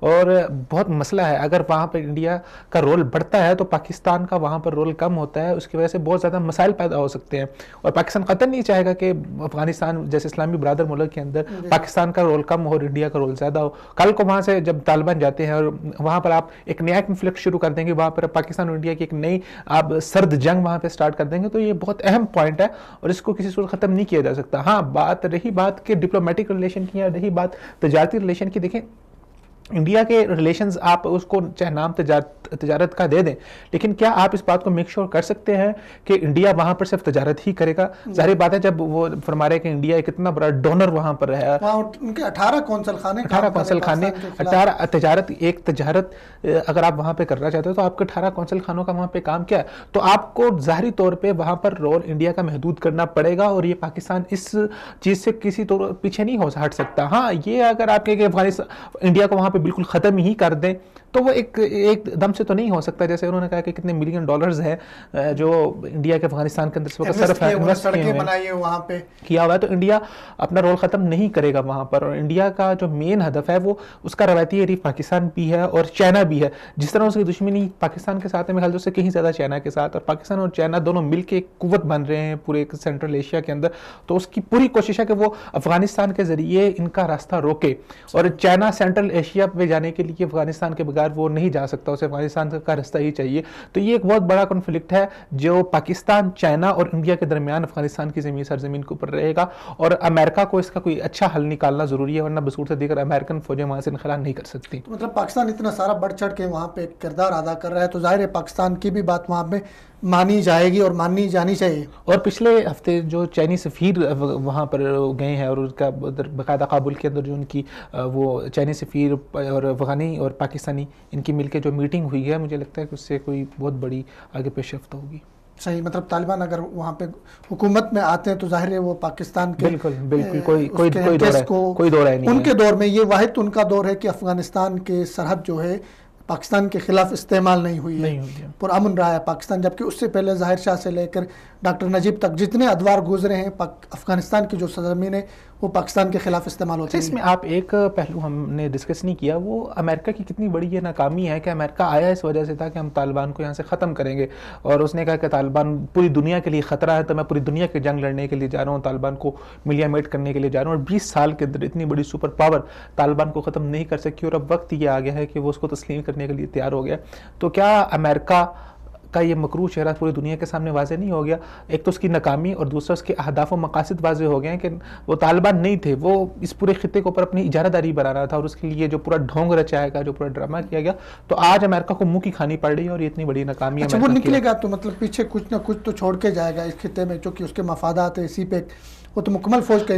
اور بہت مسئلہ ہے. اگر وہاں پر انڈیا کا رول بڑھتا ہے تو پاکستان کا وہاں پر رول کم ہوتا ہے, اس کی وجہ سے بہت زیادہ مسائل پیدا ہو سکتے ہیں. اور پاکستان قطعاً نہیں چاہے گا کہ افغانستان جیسے اسلامی برادر ملک کے اندر پاکستان کا رول کم ہو اور انڈیا کا رول زیادہ ہو. کل کو وہاں سے جب طالبان جاتے ہیں اور وہاں پر آپ ایک نیا کنفلکٹ شروع کر دیں گے, وہاں پر پاکستان اور انڈیا کی ایک نئی آپ سرد جنگ وہاں پہ سٹارٹ کر دیں گے, تو یہ بہت اہم پوائنٹ ہے اور اس کو کسی صورت ختم نہیں کیا جا سکتا. ہاں رہی بات کہ ڈپلومیٹک ریلیشن کی, یا رہی بات تجارتی ریلیشن کی, دیکھیں انڈیا کے ریلیشنز آپ اس کو چاہے نام تجارت کا دے دیں, لیکن کیا آپ اس بات کو میک شور کر سکتے ہیں کہ انڈیا وہاں پر صرف تجارت ہی کرے گا؟ ظاہر بات ہے جب وہ فرما رہے کہ انڈیا ایک اتنا بڑا ڈونر وہاں پر ہے, ان کے 18 قونصل خانے, تجارت اگر آپ وہاں پہ کرنا چاہتے ہو تو آپ کے 18 قونصل خانوں کا وہاں پہ کام کیا ہے؟ تو آپ کو ظاہری طور پہ وہاں پر رول انڈیا کا محدود کرنا پڑے گا, اور یہ پاکستان اس چیز سے کسی طور پیچھے نہیں ہٹ سکتا. ہاں یہ اگر آپ کہ افغانستان انڈیا کو وہاں پہ بالکل ختم ہی کر دیں تو وہ ایک دم سے تو نہیں ہو سکتا. جیسے انہوں نے کہا کہ کتنے ملین ڈالرز ہیں جو انڈیا کے افغانستان کے اندر اس وقت صرف وہاں پہ کیا ہوا ہے, تو انڈیا اپنا رول ختم نہیں کرے گا وہاں پر. اور انڈیا کا جو مین ہدف ہے وہ اس کا روایتی حریف پاکستان بھی ہے اور چائنا بھی ہے. جس طرح اس کی دشمنی پاکستان کے ساتھ ہے, میرے خیال سے کہیں زیادہ چائنا کے ساتھ, اور پاکستان اور چائنا دونوں مل کے ایک قوت بن رہے ہیں پورے سینٹرل ایشیا کے اندر. تو اس کی پوری کوشش ہے کہ وہ افغانستان کے ذریعے ان کا راستہ روکے, اور چائنا سینٹرل ایشیا پہ جانے کے لیے افغانستان کے بغیر بغیر وہ نہیں جا سکتا, اسے افغانستان کا رستہ ہی چاہیے. تو یہ ایک بہت بڑا کنفلکٹ ہے جو پاکستان, چائنا اور انڈیا کے درمیان افغانستان کی سرزمین کے اوپر رہے گا, اور امریکہ کو اس کا کوئی اچھا حل نکالنا ضروری ہے, ورنہ بصورت دیگر امریکن فوجیں وہاں سے انخلا نہیں کر سکتی. مطلب پاکستان اتنا سارا بڑھ چڑھ کے وہاں پہ کردار ادا کر رہا ہے تو ظاہر ہے پاکستان کی بھی بات وہاں پہ مانی جائے گی اور ماننی جانی چاہیے. اور پچھلے ہفتے جو چینی سفیر وہاں پر گئے ہیں اور اس کا باقاعدہ کابل کے اندر جو ان کی وہ چینی سفیر اور افغانی اور پاکستانی ان کی مل کے جو میٹنگ ہوئی ہے, مجھے لگتا ہے کہ اس سے کوئی بہت بڑی آگے پیش رفت ہوگی. صحیح, مطلب طالبان اگر وہاں پہ حکومت میں آتے ہیں تو ظاہر ہے وہ پاکستان کے بالکل کوئی دور ہے نہیں. ان کے دور میں یہ واحد ان کا دور ہے کہ افغانستان کے سرحد جو ہے پاکستان کے خلاف استعمال نہیں ہوئی ہے, پرامن رہا ہے پاکستان, جبکہ اس سے پہلے ظاہر شاہ سے لے کر ڈاکٹر نجیب تک جتنے ادوار گزرے ہیں افغانستان کی جو سرزمین ہے وہ پاکستان کے خلاف استعمال ہوتی ہے. اس میں آپ ایک پہلو ہم نے ڈسکس نہیں کیا, وہ امریکہ کی کتنی بڑی یہ ناکامی ہے کہ امریکہ آیا اس وجہ سے تھا کہ ہم طالبان کو یہاں سے ختم کریں گے, اور اس نے کہا کہ طالبان پوری دنیا کے لیے خطرہ ہے, تو میں پوری دنیا کی جنگ لڑنے کے لیے جا رہا ہوں, طالبان کو ملیا میٹ کرنے کے لیے جا رہا ہوں, اور 20 سال کے اندر اتنی بڑی سپر پاور طالبان کو ختم نہیں کر سکی, اور اب وقت یہ آ گیا ہے کہ وہ اس کو تسلیم کرنے کے لیے تیار ہو گیا. تو کیا امریکہ کا یہ مکروہ چہرہ پوری دنیا کے سامنے واضح نہیں ہو گیا؟ ایک تو اس کی ناکامی, اور دوسرا اس کے اہداف و مقاصد واضح ہو گئے ہیں کہ وہ طالبان نہیں تھے, وہ اس پورے خطے کے اوپر اپنی اجارہ داری بنانا تھا, اور اس کے لیے جو پورا ڈھونگ رچایا گیا, جو پورا ڈرامہ کیا گیا, تو آج امریکہ کو منہ کی کھانی پڑ رہی ہے, اور یہ اتنی بڑی ناکامی ہے. اچھا, وہ نکلے گا تو مطلب پیچھے کچھ نہ کچھ تو چھوڑ کے جائے گا اس خطے میں, چونکہ اس کے مفادات ہیں اسی پہ, وہ تو مکمل فوج کا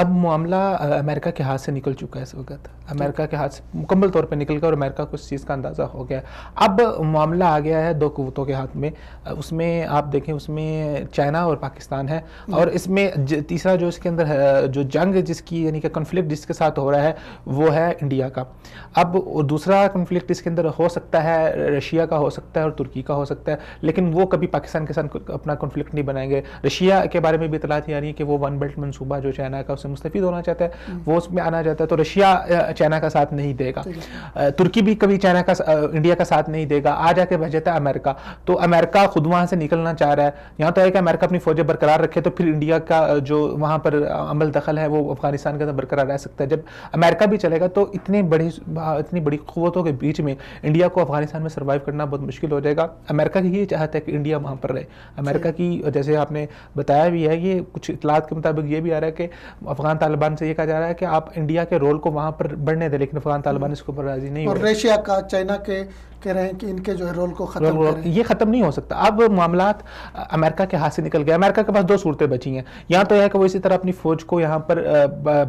معاملہ امریکہ کے ہاتھ سے نکل چکا ہے اس وقت, امریکہ کے ہاتھ سے مکمل طور پہ نکل گیا, اور امریکہ کو اس چیز کا اندازہ ہو گیا. اب معاملہ آ گیا ہے دو قوتوں کے ہاتھ میں, اس میں آپ دیکھیں اس میں چائنا اور پاکستان ہے, اور اس میں تیسرا جو اس کے اندر ہے جو جنگ جس کی یعنی کہ کنفلکٹ جس کے ساتھ ہو رہا ہے وہ ہے انڈیا کا. اب دوسرا کنفلکٹ اس کے اندر ہو سکتا ہے رشیا کا, ہو سکتا ہے اور ترکی کا ہو سکتا ہے, لیکن وہ کبھی پاکستان کے ساتھ اپنا کنفلکٹ نہیں بنائیں گے. رشیا کے بارے میں بھی اطلاعات آ رہی ہے کہ وہ ون بیلٹ منصوبہ جو چائنا کا اس سے مستفید ہونا چاہتا ہے, وہ اس میں آنا چاہتا ہے, تو رشیا چائنا کا ساتھ نہیں دے گا. ترکی بھی کبھی چائنا کا انڈیا کا ساتھ نہیں دے گا. آ جا کے بہ جاتا ہے امریکہ, تو امریکہ خود وہاں سے نکلنا چاہ رہا ہے. یہاں تو ہے کہ امریکہ اپنی فوجیں برقرار رکھے تو پھر انڈیا کا جو وہاں پر عمل دخل ہے وہ افغانستان کے اندر برقرار رہ سکتا ہے. جب امریکہ بھی چلے گا تو اتنی بڑی قوتوں کے بیچ میں انڈیا کو افغانستان میں سروائیو کرنا بہت مشکل ہو جائے گا. امریکہ کی یہ چاہتا ہے کہ انڈیا وہاں پر رہے. امریکہ کی جیسے آپ نے بتایا بھی ہے, یہ کچھ اطلاعات کے مطابق یہ بھی آ رہا ہے کہ افغان طالبان سے یہ کہا جا رہا ہے کہ آپ انڈیا کے رول کو وہاں پر بڑھنے دیں, لیکن افغان طالبان اس کے اوپر راضی نہیں ہو رہے. اور رشیا کا چائنا کے کہہ رہے ہیں کہ ان کے جو ہے رول کو ختم کریں. یہ ختم نہیں ہو سکتا. اب معاملات امریکہ کے ہاتھ سے نکل گئے. امریکہ کے پاس دو صورتیں بچی ہیں. یہاں تو ہے کہ وہ اسی طرح اپنی فوج کو یہاں پر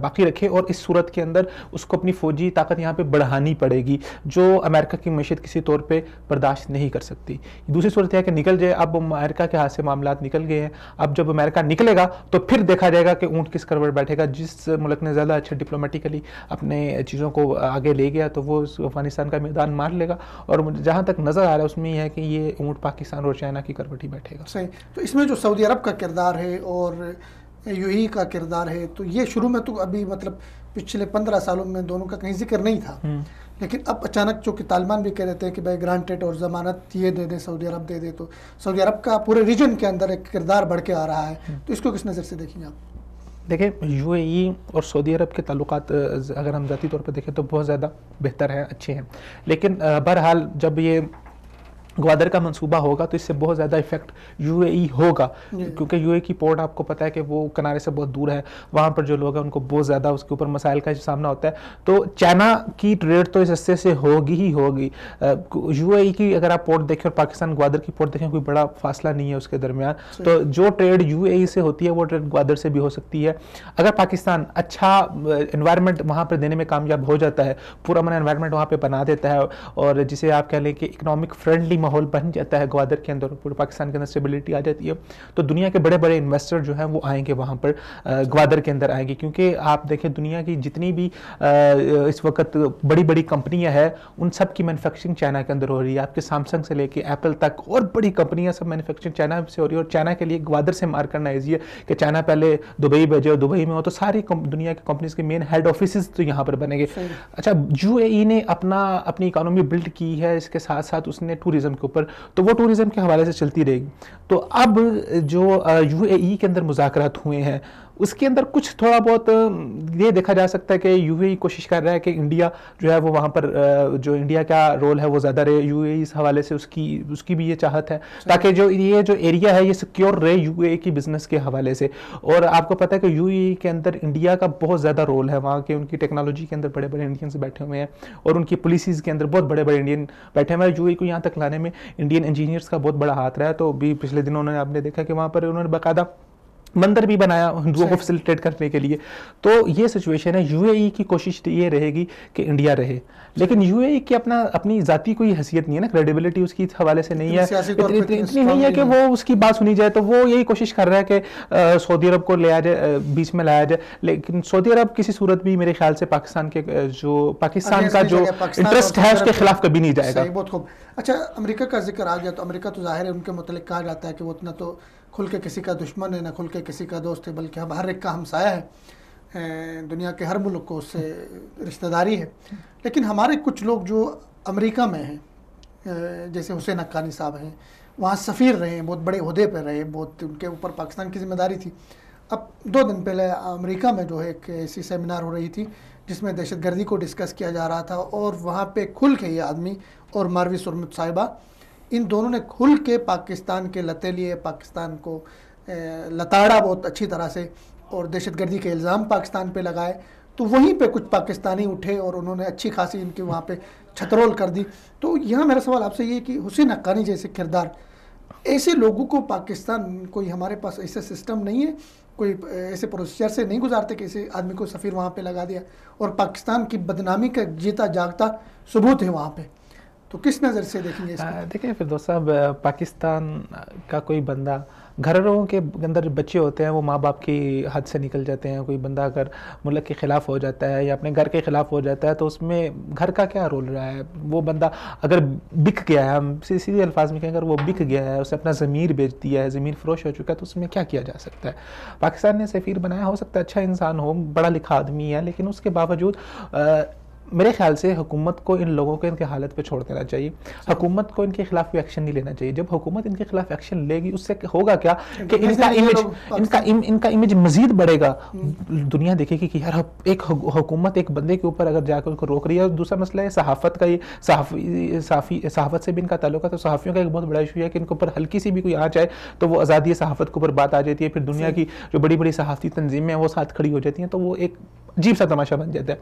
باقی رکھے, اور اس صورت کے اندر اس کو اپنی فوجی طاقت یہاں پہ بڑھانی پڑے گی, جو امریکہ کی معیشت کسی طور پہ برداشت نہیں کر سکتی. دوسری صورت ہے کہ نکل جائے. اب امریکہ کے ہاتھ سے معاملات نکل گئے ہیں. اب جب امریکہ نکلے گا تو پھر دیکھا جائے گا کہ اونٹ کس کروٹ بیٹھے گا. جس ملک نے زیادہ اچھا ڈپلومیٹیکلی اپنے چیزوں کو آگے لے گیا تو وہ افغانستان کا میدان مار لے گا, اور جہاں تک نظر آ رہا ہے اس میں یہ ہے کہ یہ اونٹ پاکستان اور چائنا کی کروٹی بیٹھے گا. صحیح. تو اس میں جو سعودی عرب کا کردار ہے اور یو اے ای کا کردار ہے, تو یہ شروع میں تو ابھی مطلب پچھلے 15 سالوں میں دونوں کا کہیں ذکر نہیں تھا, لیکن اب اچانک چونکہ طالبان بھی کہہ رہے تھے کہ بھائی گرانٹیڈ اور ضمانت یہ دے دیں, سعودی عرب دے دے, تو سعودی عرب کا پورے ریجن کے اندر ایک کردار بڑھ کے آ رہا ہے. تو اس کو کس نظر سے دیکھیں گے آپ؟ دیکھیں, یو اے ای اور سعودی عرب کے تعلقات اگر ہم ذاتی طور پر دیکھیں تو بہت زیادہ بہتر ہیں, اچھے ہیں, لیکن بہرحال جب یہ گوادر کا منصوبہ ہوگا تو اس سے بہت زیادہ ایفیکٹ یو اے ای ہوگا, کیونکہ یو اے کی پورٹ آپ کو پتہ ہے کہ وہ کنارے سے بہت دور ہے, وہاں پر جو لوگ ہیں ان کو بہت زیادہ اس کے اوپر مسائل کا سامنا ہوتا ہے. تو چائنا کی ٹریڈ تو اس رستے سے ہوگی ہی ہوگی. یو اے ای کی اگر آپ پورٹ دیکھیں اور پاکستان گوادر کی پورٹ دیکھیں کوئی بڑا فاصلہ نہیں ہے اس کے درمیان, تو جو ٹریڈ یو اے ای سے ہوتی ہے وہ ٹریڈ گوادر سے بھی ہو سکتی ہے. اگر پاکستان اچھا انوائرمنٹ وہاں پہ دینے میں کامیاب ہو جاتا ہے, پورا من انوائرمنٹ وہاں پہ بنا دیتا ہے, اور جسے آپ کہہ لیں کہ اکنامک فرینڈلی ماحول بن جاتا ہے گوادر کے اندر, پورے پاکستان کے اندر اسٹیبلٹی آ جاتی ہے, تو دنیا کے بڑے بڑے انویسٹر جو ہیں وہ آئیں گے وہاں پر, گوادر کے اندر آئیں گے. کیونکہ آپ دیکھیں دنیا کی جتنی بھی اس وقت بڑی بڑی کمپنیاں ہیں ان سب کی مینوفیکچرنگ چائنا کے اندر ہو رہی ہے. آپ کے سیمسنگ سے لے کے ایپل تک اور بڑی کمپنیاں سب مینوفیکچرنگ چائنا سے ہو رہی ہے, اور چائنا کے لیے گوادر سے مار کرنا ایزی ہے کہ چائنا پہلے دبئی بھیجے اور دبئی میں ہو, تو ساری دنیا کی کمپنیز کے مین ہیڈ آفیسز تو یہاں پر بنے گے. اچھا, یو اے ای نے اپنی اکانومی بلڈ کی ہے, اس کے ساتھ ساتھ اس نے ٹورزم کے اوپر, تو وہ ٹورزم کے حوالے سے چلتی رہے گی. تو اب جو یو اے ای کے اندر مذاکرات ہوئے ہیں اس کے اندر کچھ تھوڑا بہت یہ دیکھا جا سکتا ہے کہ یو اے ای کوشش کر رہا ہے کہ انڈیا جو ہے وہ وہاں پر جو انڈیا کا رول ہے وہ زیادہ رہے, یو اے ای اس حوالے سے اس کی بھی یہ چاہت ہے تاکہ جو ایریا ہے یہ سیکیور رہے یو اے ای کی بزنس کے حوالے سے. اور آپ کو پتہ ہے کہ یو اے ای کے اندر انڈیا کا بہت زیادہ رول ہے, وہاں کے ان کی ٹیکنالوجی کے اندر بڑے بڑے انڈینس بیٹھے ہوئے ہیں اور ان کی پالیسیز کے اندر بہت بڑے بڑے انڈین بیٹھے ہوئے ہیں. یو اے ای کو یہاں تک لانے میں انڈین انجینئرس کا بہت بڑا ہاتھ رہا ہے. تو بھی پچھلے دنوں آپ نے دیکھا کہ وہاں پر انہوں نے باقاعدہ مندر بھی بنایا ہندوؤں کو فیسیلیٹیٹ کرنے کے لیے. تو یہ سچویشن ہے. یو اے ای کی کوشش یہ رہے گی کہ انڈیا رہے, لیکن یو اے ای کی اپنی ذاتی کوئی حیثیت نہیں ہے نا, کریڈیبلٹی اس کی حوالے سے نہیں ہے, اتنی نہیں ہے کہ وہ اس کی بات سنی جائے. تو وہ یہی کوشش کر رہا ہے کہ سعودی عرب کو لے آ جائے, بیچ میں لایا جائے, لیکن سعودی عرب کسی صورت بھی میرے خیال سے پاکستان کا جو انٹرسٹ ہے اس کے خلاف کبھی نہیں جائے گا. بہت خوب. اچھا, امریکہ کا ذکر آ گیا تو امریکہ تو ظاہر ہے ان کے متعلق کہا جاتا ہے کہ وہ اتنا تو کھل کے کسی کا دشمن ہے نہ کھل کے کسی کا دوست ہے, بلکہ ہر ایک کا ہمسایہ ہے, دنیا کے ہر ملک کو اس سے رشتہ داری ہے. لیکن ہمارے کچھ لوگ جو امریکہ میں ہیں, جیسے حسین حقانی صاحب ہیں, وہاں سفیر رہے ہیں, بہت بڑے عہدے پہ رہے, بہت ان کے اوپر پاکستان کی ذمہ داری تھی. اب 2 دن پہلے امریکہ میں جو ہے ایک ایسی سیمینار ہو رہی تھی جس میں دہشت گردی کو ڈسکس کیا جا رہا تھا, اور وہاں پہ کھل کے یہ آدمی اور ماروی سرمت صاحبہ, ان دونوں نے کھل کے پاکستان کے لتے لیے, پاکستان کو لتاڑا بہت اچھی طرح سے, اور دہشت گردی کے الزام پاکستان پہ لگائے. تو وہیں پہ کچھ پاکستانی اٹھے اور انہوں نے اچھی خاصی ان کی وہاں پہ چھترول کر دی. تو یہاں میرا سوال آپ سے یہ کہ حسین حقانی جیسے کردار, ایسے لوگوں کو پاکستان, کوئی ہمارے پاس ایسا سسٹم نہیں ہے, کوئی ایسے پروسیجر سے نہیں گزارتے کہ ایسے آدمی کو سفیر وہاں پہ لگا دیا, اور پاکستان کی بدنامی کا جیتا جاگتا ثبوت ہے وہاں پہ, تو کس نظر سے دیکھیں گے اس کو؟ دیکھیں فردوس صاحب, پاکستان کا کوئی بندہ, گھروں کے اندر بچے ہوتے ہیں وہ ماں باپ کی حد سے نکل جاتے ہیں. کوئی بندہ اگر ملک کے خلاف ہو جاتا ہے یا اپنے گھر کے خلاف ہو جاتا ہے تو اس میں گھر کا کیا رول رہا ہے؟ وہ بندہ اگر بک گیا ہے, ہم سیدھے الفاظ میں کہیں اگر وہ بک گیا ہے, اسے اپنا ضمیر بیچ دیا ہے, ضمیر فروش ہو چکا ہے, تو اس میں کیا کیا جا سکتا ہے؟ پاکستان نے سفیر بنایا, ہو سکتا ہے اچھا انسان ہو, بڑا لکھا آدمی ہے, لیکن اس کے باوجود میرے خیال سے حکومت کو ان لوگوں کو ان کی حالت پہ چھوڑ دینا چاہیے. حکومت کو ان کے خلاف کوئی ایکشن نہیں لینا چاہیے. جب حکومت ان کے خلاف ایکشن لے گی اس سے ہوگا کیا کہ ان کا امیج مزید بڑھے گا. دنیا دیکھے گی کہ یار ایک حکومت ایک بندے کے اوپر اگر جا کے ان کو روک رہی ہے. اور دوسرا مسئلہ ہے صحافت کا, یہ صحافت سے بھی ان کا تعلق ہے. تو صحافیوں کا ایک بہت بڑا ایشو ہے کہ ان کے اوپر ہلکی سی بھی کوئی آنچ آئے تو وہ آزادی صحافت کے اوپر بات آ جاتی ہے. پھر دنیا کی جو بڑی بڑی صحافتی تنظیمیں ہیں وہ ساتھ کھڑی ہو جاتی ہیں, تو وہ ایک عجیب سا تماشا بن جاتا ہے.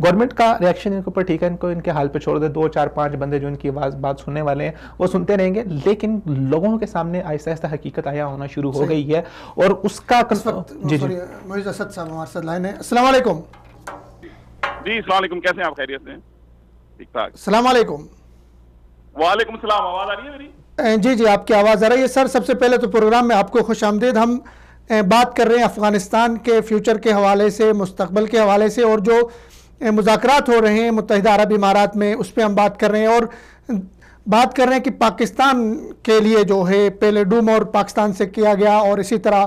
گورنمنٹ کا ریاکشن ان کے اوپر ٹھیک ہے, ان کو ان کے حال پہ چھوڑ دے. 2 4 5 بندے جو ان کی بات سننے والے ہیں وہ سنتے رہیں گے, لیکن لوگوں کے سامنے آہستہ آہستہ حقیقت آیا ہونا شروع ہو گئی ہے. اور اس کا جی معیز اسد صاحب ہمارے ساتھ لائن ہے. السلام علیکم. جی السلام علیکم, کیسے ہیں آپ؟ خیریت سے ہیں؟ ٹھیک ٹھاک. السلام علیکم. وعلیکم السلام. آواز آ رہی ہے میری؟ جی جی آپ کی آواز آ رہی ہے سر. سب سے پہلے تو پروگرام میں آپ کو خوش آمدید. ہم بات کر رہے ہیں افغانستان کے فیوچر کے حوالے سے, مستقبل کے حوالے سے, اور جو مذاکرات ہو رہے ہیں متحدہ عرب امارات میں اس پہ ہم بات کر رہے ہیں. اور بات کر رہے ہیں کہ پاکستان کے لیے جو ہے پہلے ڈوم اور پاکستان سے کیا گیا, اور اسی طرح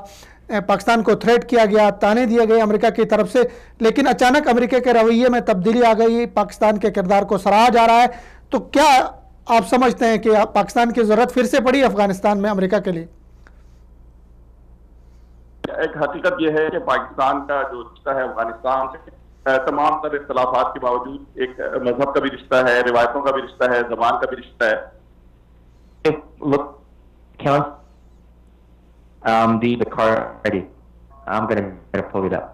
پاکستان کو تھریٹ کیا گیا, تانے دیے گئے امریکہ کی طرف سے, لیکن اچانک امریکہ کے رویے میں تبدیلی آ گئی, پاکستان کے کردار کو سراہا جا رہا ہے. تو کیا آپ سمجھتے ہیں کہ پاکستان کی ضرورت پھر سے پڑی افغانستان میں امریکہ کے لیے؟ ایک حقیقت یہ ہے کہ پاکستان کا جو رشتہ ہے افغانستان سے, تمام تر اختلافات کے باوجود ایک مذہب کا بھی رشتہ ہے, روایتوں کا بھی رشتہ ہے, زبان کا بھی رشتہ ہے. The car ready. I'm gonna pull it up.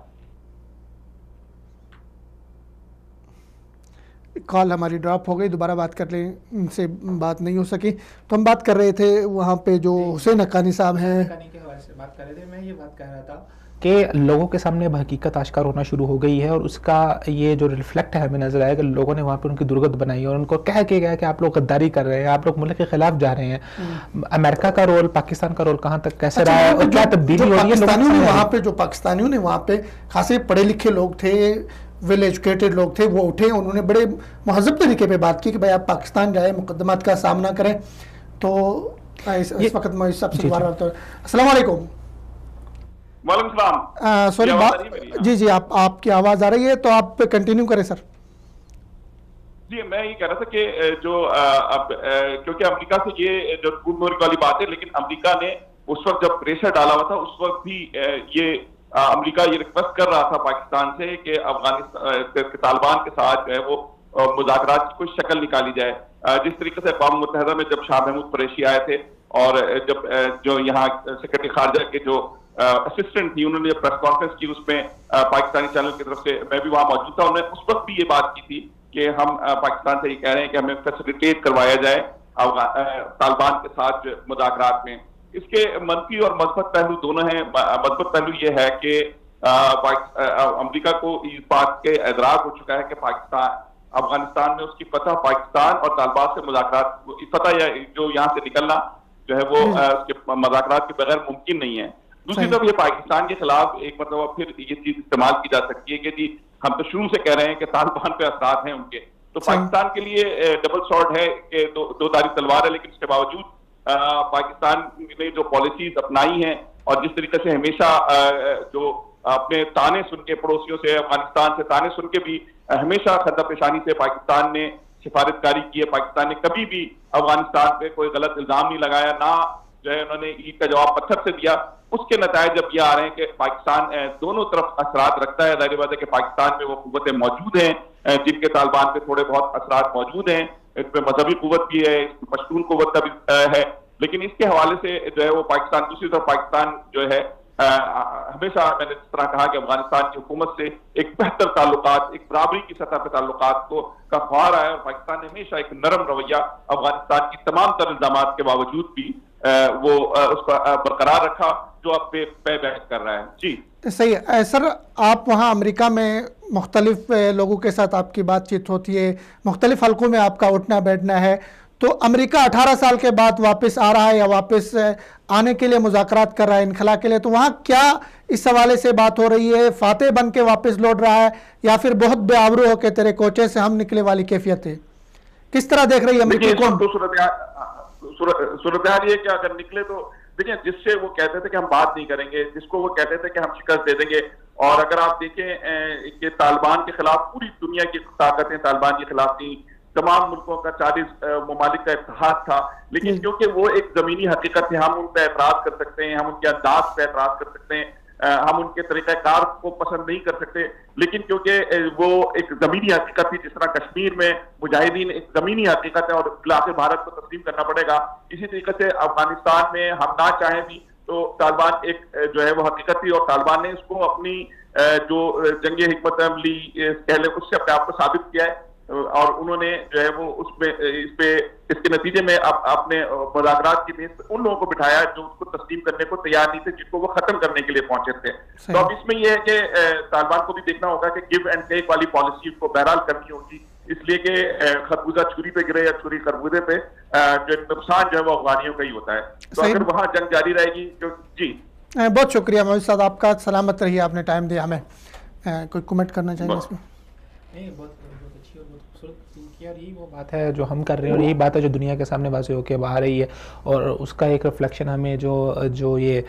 کال ہماری ڈراپ ہو گئی, دوبارہ بات کر لیں, ان سے بات نہیں ہو سکی. تو ہم بات کر رہے تھے وہاں پہ جو حسین حقانی صاحب ہیں, بات کر رہے تھے. میں یہ بات کہہ رہا تھا کہ لوگوں کے سامنے اب حقیقت آشکار ہونا شروع ہو گئی ہے, اور اس کا یہ جو ریفلیکٹ ہے ہمیں نظر آیا کہ لوگوں نے وہاں پہ ان کی درگت بنائی اور ان کو کہہ کے گیا کہ آپ لوگ غداری کر رہے ہیں, آپ لوگ ملک کے خلاف جا رہے ہیں. امریکہ کا رول, پاکستان کا رول کہاں تک کیسے رہا ہے اور کیا تبدیلی ہو رہی ہے؟ پاکستانیوں نے وہاں پہ خاصے پڑھے لکھے لوگ تھے, ویل ایجوکیٹڈ لوگ تھے, وہ اٹھے, انہوں نے بڑے مہذب طریقے پہ بات کی کہ بھائی آپ پاکستان جائیں, مقدمات کا سامنا کریں. تو اس وقت میں سب سے دوبارہ السلام علیکم. وعلیکم السلام. سوری جی جی آپ کی آواز آ رہی ہے, تو آپ پہ کنٹینیو کریں سر. جی میں یہ کہہ رہا تھا کہ جو اب کیونکہ امریکہ سے یہ جو گڈ مارننگ والی بات ہے, لیکن امریکہ نے اس وقت جب پریشر ڈالا ہوا تھا اس وقت بھی یہ امریکہ یہ ریکویسٹ کر رہا تھا پاکستان سے کہ افغانستان طالبان کے ساتھ جو ہے وہ مذاکرات کی کوئی شکل نکالی جائے. جس طریقے سے اقوام متحدہ میں جب شاہ محمود قریشی آئے تھے اور جب جو یہاں سیکرٹری خارجہ کے جو اسسٹنٹ تھی انہوں نے پریس کانفرنس کی, اس میں پاکستانی چینل کی طرف سے میں بھی وہاں موجود تھا, انہوں نے اس وقت بھی یہ بات کی تھی کہ ہم پاکستان سے یہ کہہ رہے ہیں کہ ہمیں فیسیلیٹیٹ کروایا جائے طالبان کے ساتھ مذاکرات میں. اس کے منفی اور مثبت پہلو دونوں ہیں. مثبت پہلو یہ ہے کہ امریکہ کو اس بات کے ادراک ہو چکا ہے کہ افغانستان میں اس کی فتح پاکستان اور طالبان سے مذاکرات فتح یا جو یہاں سے نکلنا جو ہے وہ اس کے مذاکرات کے بغیر ممکن نہیں ہے. دوسری طرف یہ پاکستان کے خلاف ایک مرتبہ پھر یہ چیز استعمال کی جا سکتی ہے کہ جی ہم تو شروع سے کہہ رہے ہیں کہ طالبان پہ اثرات ہیں ان کے, تو پاکستان کے لیے ڈبل سورڈ ہے کہ دو دھاری تلوار ہے. لیکن اس کے باوجود پاکستان نے جو پالیسیز اپنائی ہیں اور جس طریقے سے ہمیشہ جو اپنے تانے سن کے پڑوسیوں سے افغانستان سے تانے سن کے بھی ہمیشہ خطہ پیشانی سے پاکستان نے سفارتکاری کی ہے. پاکستان نے کبھی بھی افغانستان پہ کوئی غلط الزام نہیں لگایا, نہ جو ہے انہوں نے اینٹ کا جواب پتھر سے دیا. اس کے نتائج جب یہ آ رہے ہیں کہ پاکستان دونوں طرف اثرات رکھتا ہے, ظاہر بات ہے کہ پاکستان میں وہ قوتیں موجود ہیں جن کے طالبان پہ تھوڑے بہت اثرات موجود ہیں, اس پہ مذہبی قوت بھی ہے, اس پہ پشتون قوت کا بھی ہے, لیکن اس کے حوالے سے جو ہے وہ پاکستان دوسری طرف پاکستان جو ہے ہمیشہ میں نے جس طرح کہا کہ افغانستان کی حکومت سے ایک بہتر تعلقات, ایک برابری کی سطح پہ تعلقات کا خواہاں رہا ہے, اور پاکستان نے ہمیشہ ایک نرم رویہ افغانستان کی تمام تر الزامات کے باوجود بھی وہ اس کو برقرار رکھا جو اب پہ بحث کر رہا ہے. جی صحیح ہے سر. آپ وہاں امریکہ میں مختلف لوگوں کے ساتھ آپ کی بات چیت ہوتی ہے, مختلف حلقوں میں آپ کا اٹھنا بیٹھنا ہے, تو امریکہ 18 سال کے بعد واپس آ رہا ہے یا واپس آنے کے لیے مذاکرات کر رہا ہے انخلا کے لیے, تو وہاں کیا اس حوالے سے بات ہو رہی ہے؟ فاتح بن کے واپس لوٹ رہا ہے یا پھر بہت بے آبرو ہو کے تیرے کوچے سے ہم نکلے والی کیفیت ہے؟ کس طرح دیکھ رہی ہے امریکی قوم؟ صورتحال یہ کہ اگر نکلے تو دیکھیں, جس سے وہ کہتے تھے کہ ہم بات نہیں کریں گے, جس کو وہ کہتے تھے کہ ہم شکست دے دیں گے, اور اگر آپ دیکھیں کہ طالبان کے خلاف پوری دنیا کی طاقتیں طالبان کے خلاف تھیں, تمام ملکوں کا 40 ممالک کا اتحاد تھا, لیکن کیونکہ وہ ایک زمینی حقیقت ہے, ہم ان پہ اعتراض کر سکتے ہیں, ہم ان کے انداز پہ اعتراض کر سکتے ہیں, ہم ان کے طریقہ کار کو پسند نہیں کر سکتے, لیکن کیونکہ وہ ایک زمینی حقیقت تھی, جس طرح کشمیر میں مجاہدین ایک زمینی حقیقت ہے اور خلاف بھارت کو تسلیم کرنا پڑے گا, اسی طریقے سے افغانستان میں ہم نہ چاہیں بھی تو طالبان ایک جو ہے وہ حقیقت تھی, اور طالبان نے اس کو اپنی جو جنگ حکمت عملی کہہ لیں اس سے اپنے آپ کو ثابت کیا ہے, اور انہوں نے جو ہے وہ اس کے نتیجے میں اپنے مذاکرات کی میز پہ ان لوگوں کو بٹھایا جو اس کو تسلیم کرنے کو تیار نہیں تھے, جن کو وہ ختم کرنے کے لیے پہنچے تھے. تو اب اس میں یہ ہے کہ طالبان کو بھی دیکھنا ہوگا کہ گیو اینڈ ٹیک والی پالیسی اس کو بہرحال کرنی ہوگی, اس لیے کہ خربوزہ چھری پہ گرے یا چھری خربوزے پہ جو نقصان جو ہے وہ افغانیوں کا ہی ہوتا ہے. تو اگر وہاں جنگ جاری رہے گی تو جی بہت شکریہ موجود صاحب, آپ کا سلامت رہیے, آپ نے ٹائم دیا ہمیں. کوئی کمنٹ کرنا چاہیں گے اس میں؟ نہیں, بہت اچھی اور بہت خوبصورت کیا, اور یہی وہ بات ہے جو ہم کر رہے ہیں, اور یہی بات ہے جو دنیا کے سامنے واضح ہو کے آ رہی ہے, اور اس کا ایک ریفلیکشن ہمیں جو یہ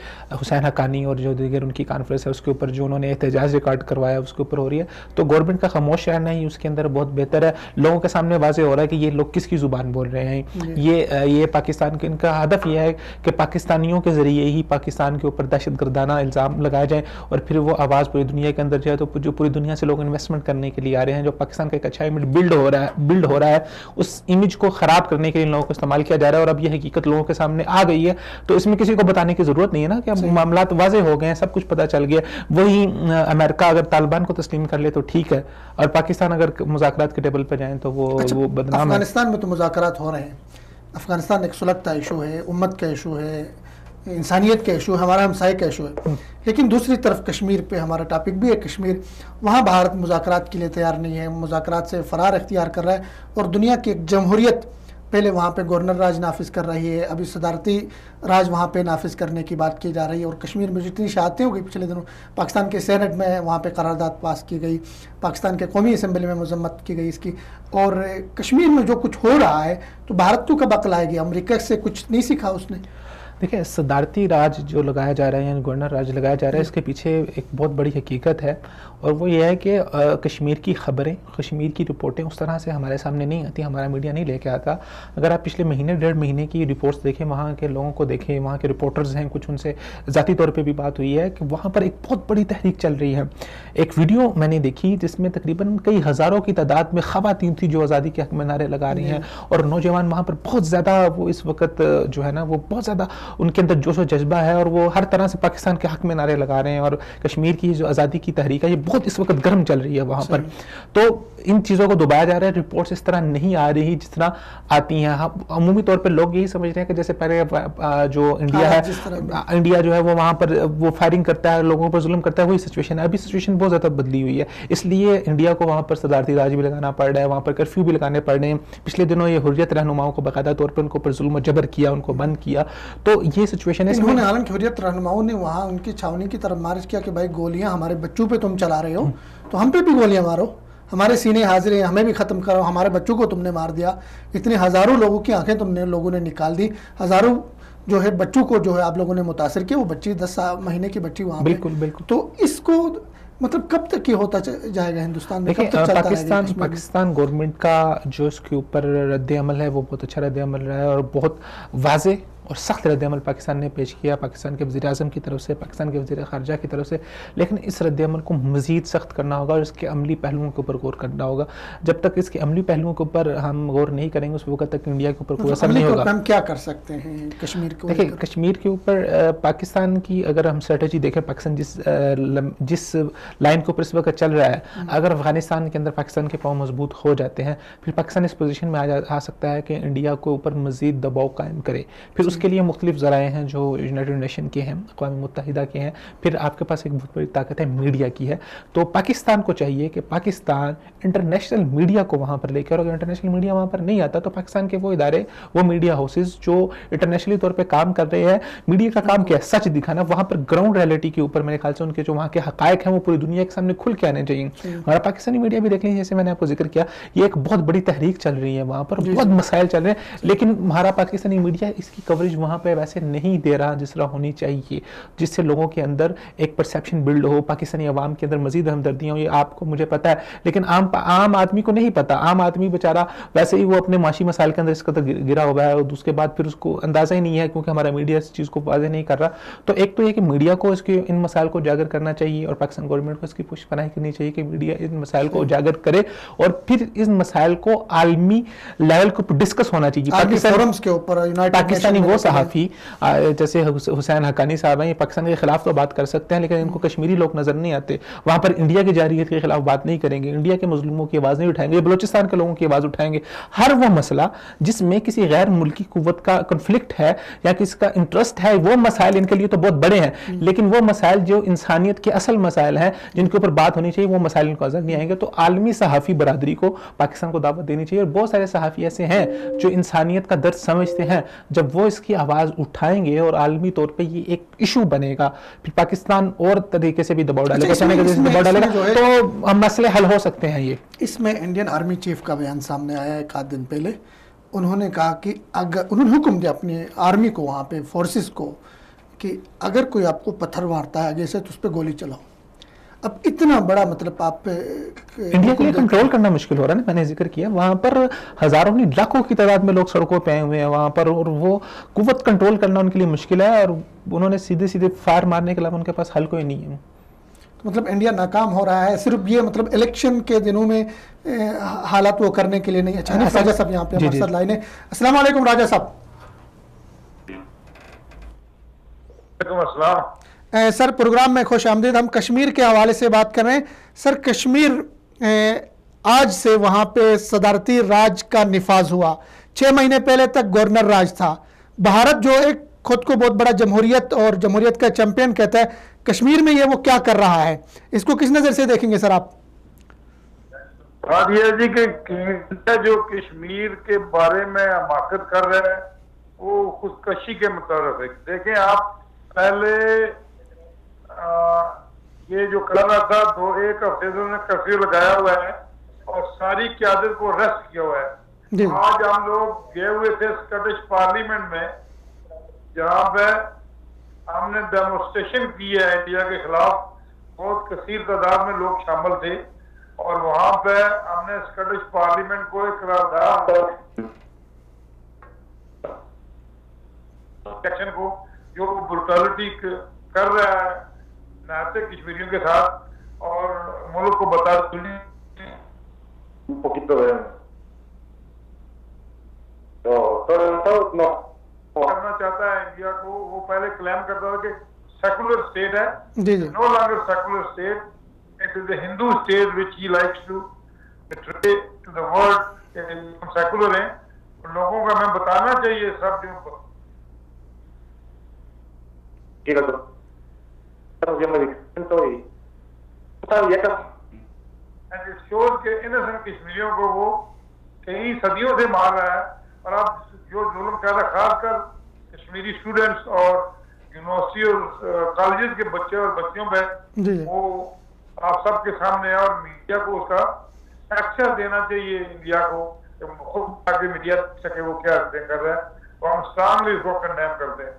حسین حقانی اور جو دیگر ان کی کانفرنس ہے اس کے اوپر جو انہوں نے احتجاج ریکارڈ کروایا اس کے اوپر ہو رہی ہے. تو گورنمنٹ کا خاموش رہنا ہی اس کے اندر بہت بہتر ہے, لوگوں کے سامنے واضح ہو رہا ہے کہ یہ لوگ کس کی زبان بول رہے ہیں. یہ پاکستان کے ان کا ہدف یہ ہے کہ پاکستانیوں کے ذریعے ہی پاکستان کے اوپر دہشت گردانہ الزام لگائے جائیں, اور پھر وہ آواز پوری دنیا کے اندر جائے, تو جو پوری دنیا سے لوگ انویسٹمنٹ کرنے کے لیے آ رہے ہیں, جو پاکستان کا ایک اچھا امیج بلڈ ہو رہا ہے, اس امیج کو خراب کرنے کے لیے لوگوں کو استعمال کیا جا رہا ہے. اور اب یہ حقیقت لوگوں کے سامنے آ گئی ہے, تو اس میں کسی کو بتانے کی ضرورت نہیں ہے نا کہ اب معاملات واضح ہو گئے ہیں, سب کچھ پتہ چل گیا. وہی امریکہ اگر طالبان کو تسلیم کر لے تو ٹھیک ہے, اور پاکستان اگر مذاکرات کے ٹیبل پہ جائیں تو وہ بدنام ہے. افغانستان میں تو مذاکرات ہو رہے ہیں, افغانستان ایک سلگتا ایشو ہے, امت کا ایشو ہے, انسانیت کا ایشو ہے, ہمارا ہمسائے کا ایشو ہے. لیکن دوسری طرف کشمیر پہ ہمارا ٹاپک بھی ہے کشمیر, وہاں بھارت مذاکرات کے لیے تیار نہیں ہے, مذاکرات سے فرار اختیار کر رہا ہے, اور دنیا کی ایک جمہوریت پہلے وہاں پہ گورنر راج نافذ کر رہی ہے, ابھی صدارتی راج وہاں پہ نافذ کرنے کی بات کی جا رہی ہے. اور کشمیر میں جتنی شہادتیں ہو گئی پچھلے دنوں, پاکستان کے سینٹ میں وہاں پہ قرارداد پاس کی گئی, پاکستان کے قومی اسمبلی میں مذمت کی گئی اس کی, اور کشمیر میں جو کچھ ہو رہا ہے تو بھارت تو کب عقل آئے گی؟ امریکہ سے کچھ نہیں سیکھا اس نے؟ دیکھیں صدارتی راج جو لگایا جا رہا ہے یعنی گورنر راج لگایا جا رہا ہے اس کے پیچھے ایک بہت بڑی حقیقت ہے اور وہ یہ ہے کہ کشمیر کی خبریں کشمیر کی رپورٹیں اس طرح سے ہمارے سامنے نہیں آتی, ہمارا میڈیا نہیں لے کے آتا. اگر آپ پچھلے مہینے 1.5 مہینے کی رپورٹس دیکھیں, وہاں کے لوگوں کو دیکھیں, وہاں کے رپورٹرز ہیں, کچھ ان سے ذاتی طور پہ بھی بات ہوئی ہے کہ وہاں پر ایک بہت بڑی تحریک چل رہی ہے. ایک ویڈیو میں نے دیکھی جس میں تقریباً کئی ہزاروں کی تعداد میں خواتین تھی جو آزادی کے حق میں نعرے لگا رہی ہیں اور نوجوان وہاں پر بہت زیادہ وہ اس وقت جو ہے نا وہ بہت زیادہ ان کے اندر جوش و جذبہ ہے اور وہ ہر طرح سے پاکستان کے حق میں نعرے لگا رہے ہیں اور کشمیر کی جو آزادی کی تحریک ہے یہ بہت اس وقت گرم چل رہی ہے وہاں پر. تو ان چیزوں کو دبایا جا رہا ہے, رپورٹس اس طرح نہیں آ رہی جس طرح آتی ہیں. عمومی طور پہ لوگ یہی سمجھ رہے ہیں کہ جیسے پہلے جو انڈیا ہے, انڈیا جو ہے وہ وہاں پر وہ فائرنگ کرتا ہے, لوگوں پر ظلم کرتا ہے, وہی سچویشن ہے. ابھی سچویشن بہت زیادہ بدلی ہوئی ہے, اس لیے انڈیا کو وہاں پر صدارتی راج بھی لگانا پڑ رہا ہے, وہاں پر کرفیو بھی لگانے پڑ رہے ہیں. پچھلے دنوں یہ حریت رہنماؤں کو باقاعدہ طور پر ان کو پر ظلم و جبر کیا, ان کو بند کیا. تو یہ سچویشن ہے. انہوں نے حالانکہ حریت رہنماؤں نے وہاں ان کی چھاونی کی طرف مارچ کیا کہ بھائی گولیاں ہمارے بچوں پہ تم چلا رہے ہو تو ہم پہ بھی گولیاں مارو, ہمارے سینے حاضر ہیں, ہمیں بھی ختم کرو, ہمارے بچوں کو تم نے مار دیا, اتنے ہزاروں لوگوں کی آنکھیں تم نے لوگوں نے نکال دی, ہزاروں جو ہے بچوں کو جو ہے آپ لوگوں نے متاثر کیا, وہ بچی 10 مہینے کی بچی وہاں. بالکل بالکل. تو اس کو مطلب کب تک یہ ہوتا جائے گا ہندوستان میں؟ پاکستان گورنمنٹ کا جو اس کے اوپر رد عمل ہے وہ بہت اچھا رد عمل رہا ہے اور بہت واضح اور سخت رد عمل پاکستان نے پیش کیا, پاکستان کے وزیر اعظم کی طرف سے, پاکستان کے وزیر خارجہ کی طرف سے. لیکن اس رد عمل کو مزید سخت کرنا ہوگا اور اس کے عملی پہلوؤں کے اوپر غور کرنا ہوگا. جب تک اس کے عملی پہلوؤں کے اوپر ہم غور نہیں کریں گے اس وقت تک انڈیا کے اوپر کوئی اثر نہیں ہوگا. ہم کیا کر سکتے ہیں کشمیر کو؟ دیکھیں کشمیر کے اوپر پاکستان کی اگر ہم اسٹریٹجی دیکھیں, پاکستان جس لائن کے اوپر اس وقت چل رہا ہے, اگر افغانستان کے اندر پاکستان کے پاؤں مضبوط ہو جاتے ہیں پھر پاکستان اس پوزیشن میں آ سکتا ہے کہ انڈیا کو اوپر مزید دباؤ قائم کرے. پھر اس کے لیے مختلف ذرائع ہیں جو یونائٹڈ نیشن کے ہیں, اقوام متحدہ کے ہیں, پھر آپ کے پاس ایک بہت بڑی طاقت ہے میڈیا کی ہے. تو پاکستان کو چاہیے کہ پاکستان انٹرنیشنل میڈیا کو وہاں پر لے کر, اگر انٹرنیشنل میڈیا وہاں پر نہیں آتا تو پاکستان کے وہ ادارے, وہ میڈیا ہاؤسز جو انٹرنیشنلی طور پہ کام کر رہے ہیں, میڈیا کا کام کیا ہے سچ دکھانا, وہاں پر گراؤنڈ ریئلٹی کے اوپر میرے خیال سے ان کے جو وہاں کے حقائق ہیں وہ پوری دنیا کے سامنے کھل کے آنے چاہیے. ہمارا پاکستانی میڈیا بھی دیکھ لیجیے, جیسے میں نے آپ کو ذکر کیا, یہ ایک بہت بڑی تحریک چل رہی ہے وہاں پر, بہت مسائل چل رہے ہیں, لیکن ہمارا پاکستانی میڈیا اس کی کوریج وہاں پہ ویسے نہیں دے رہا جس طرح ہونی چاہیے, جس سے لوگوں کے اندر ایک پرسیپشن بلڈ ہو, پاکستانی عوام کے اندر مزید ہمدردیاں ہوں. یہ آپ کو مجھے پتا ہے لیکن عام آدمی کو نہیں پتا. عام آدمی بیچارہ ویسے ہی وہ اپنے معاشی مسائل کے اندر اس قدر گرا ہوا ہے اور اس کے بعد پھر اس کو اندازہ ہی نہیں ہے کیونکہ ہمارا میڈیا اس چیز کو واضح نہیں کر رہا. تو ایک تو یہ کہ میڈیا کو اس کے ان مسائل کو اجاگر کرنا چاہیے اور پاکستان گورنمنٹ کو اس کی پوش پناہی کرنی چاہیے کہ میڈیا ان مسائل کو اجاگر کرے اور پھر ان مسائل کو عالمی لیول کو ڈسکس ہونا چاہیے. پاکستانی وہ صحافی جیسے حسین حقانی صاحب ہیں, یہ پاکستان کے خلاف تو بات کر سکتے ہیں لیکن ان کو کشمیری لوگ نظر نہیں آتے. وہاں پر انڈیا کی جارحیت کے خلاف بات نہیں کریں گے, انڈیا کے مظلوموں کی آواز نہیں اٹھائیں گے, بلوچستان کے لوگوں کی آواز اٹھائیں گے. ہر وہ مسئلہ جس میں کسی غیر ملکی قوت کا کنفلکٹ ہے یا کسی کا انٹرسٹ ہے, وہ مسائل ان کے لیے تو بہت بڑے ہیں, لیکن وہ مسائل جو انسانیت کے اصل مسائل ہیں جن کے اوپر بات ہونی چاہیے وہ مسائل ان کو نظر نہیں آئیں گے. تو عالمی صحافی برادری کو پاکستان کو دعوت دینی چاہیے, اور بہت سارے صحافی ایسے ہیں جو انسانیت کا درد سمجھتے ہیں. جب وہ اس کی آواز اٹھائیں گے اور عالمی طور پہ یہ ایک ایشو بنے گا, پھر پاکستان اور طریقے سے بھی دباؤ ڈالے گا تو مسئلے حل ہو سکتے ہیں. یہ اس میں انڈین آرمی چیف کا بیان سامنے آیا ایک آدھ دن پہلے, انہوں نے کہا کہ اگر انہوں نے حکم دیا اپنی آرمی کو, وہاں پہ فورسز کو, کہ اگر کوئی آپ کو پتھر مارتا ہے آگے سے تو اس پہ گولی چلاؤ. اب اتنا بڑا مطلب آپ انڈیا کے لیے کنٹرول کرنا مشکل ہو رہا ہے نا, میں نے ذکر کیا وہاں پر ہزاروں نہیں لاکھوں کی تعداد میں لوگ سڑکوں پہ آئے ہوئے ہیں وہاں پر, اور وہ قوت کنٹرول کرنا ان کے لیے مشکل ہے, اور انہوں نے سیدھے فائر مارنے کے علاوہ ان کے پاس حل کوئی نہیں ہے. مطلب انڈیا ناکام ہو رہا ہے صرف یہ مطلب الیکشن کے دنوں میں حالات وہ کرنے کے لیے نہیں. اچھا راجہ صاحب یہاں پہ ہمارے ساتھ لائن ہے. السلام علیکم راجہ صاحب. السلام سر, پروگرام میں خوش آمدید. ہم کشمیر کے حوالے سے بات کر رہے ہیں. سر کشمیر آج سے وہاں پہ صدارتی راج کا نفاذ ہوا, 6 مہینے پہلے تک گورنر راج تھا. بھارت جو ایک خود کو بہت بڑا جمہوریت اور جمہوریت کا چیمپئن کہتا ہے, کشمیر میں یہ وہ کیا کر رہا ہے, اس کو کس نظر سے دیکھیں گے سر آپ؟ بات یہ ہے جی کہ جو کشمیر کے بارے میں حماقت کر رہے ہیں وہ خودکشی کے مطابق. دیکھیں آپ پہلے یہ جو کر رہا تھا تو 1 ہفتے سے انہوں نے کرفیو لگایا ہوا ہے اور ساری قیادت کو ریسٹ کیا ہوا ہے. آج ہم لوگ گئے ہوئے تھے اسکاٹش پارلیمنٹ میں, جہاں پہ ہم نے ڈیمونسٹریشن کی ہے انڈیا کے خلاف، بہت کثیر تعداد میں لوگ شامل تھے، اور وہاں پہ ہم نے اسکاٹش پارلیمنٹ کو ایک قرارداد کو جو بروٹالٹی کر رہا ہے نہتے کشمیریوں کے ساتھ اور ملک کو بتا کرنا چاہتا ہے انڈیا کو. وہ پہلے کلیم کرتا تھا کہ سیکولر اسٹیٹ ہے، no longer secular state, it is a Hindu state which he likes to betray to the world کہ ہم سیکولر ہیں. لوگوں کا ہمیں بتانا چاہیے سب دنوں کو. انسنٹ کشمیریوں کو وہ کئی صدیوں سے مار رہا ہے، اور اب جو ظلم کر رہا ہے خاص کر کشمیری اسٹوڈنٹس اور یونیورسٹی اور کالجز کے بچے اور بچیوں پہ، وہ آپ سب کے سامنے ہے. اور میڈیا کو اس کا ایکسس دینا چاہیے انڈیا کو، خود آگے میڈیا سکے وہ کیا کر رہا ہے، اور ہم اسٹرانگلی اس کو کنڈیم کرتے ہیں.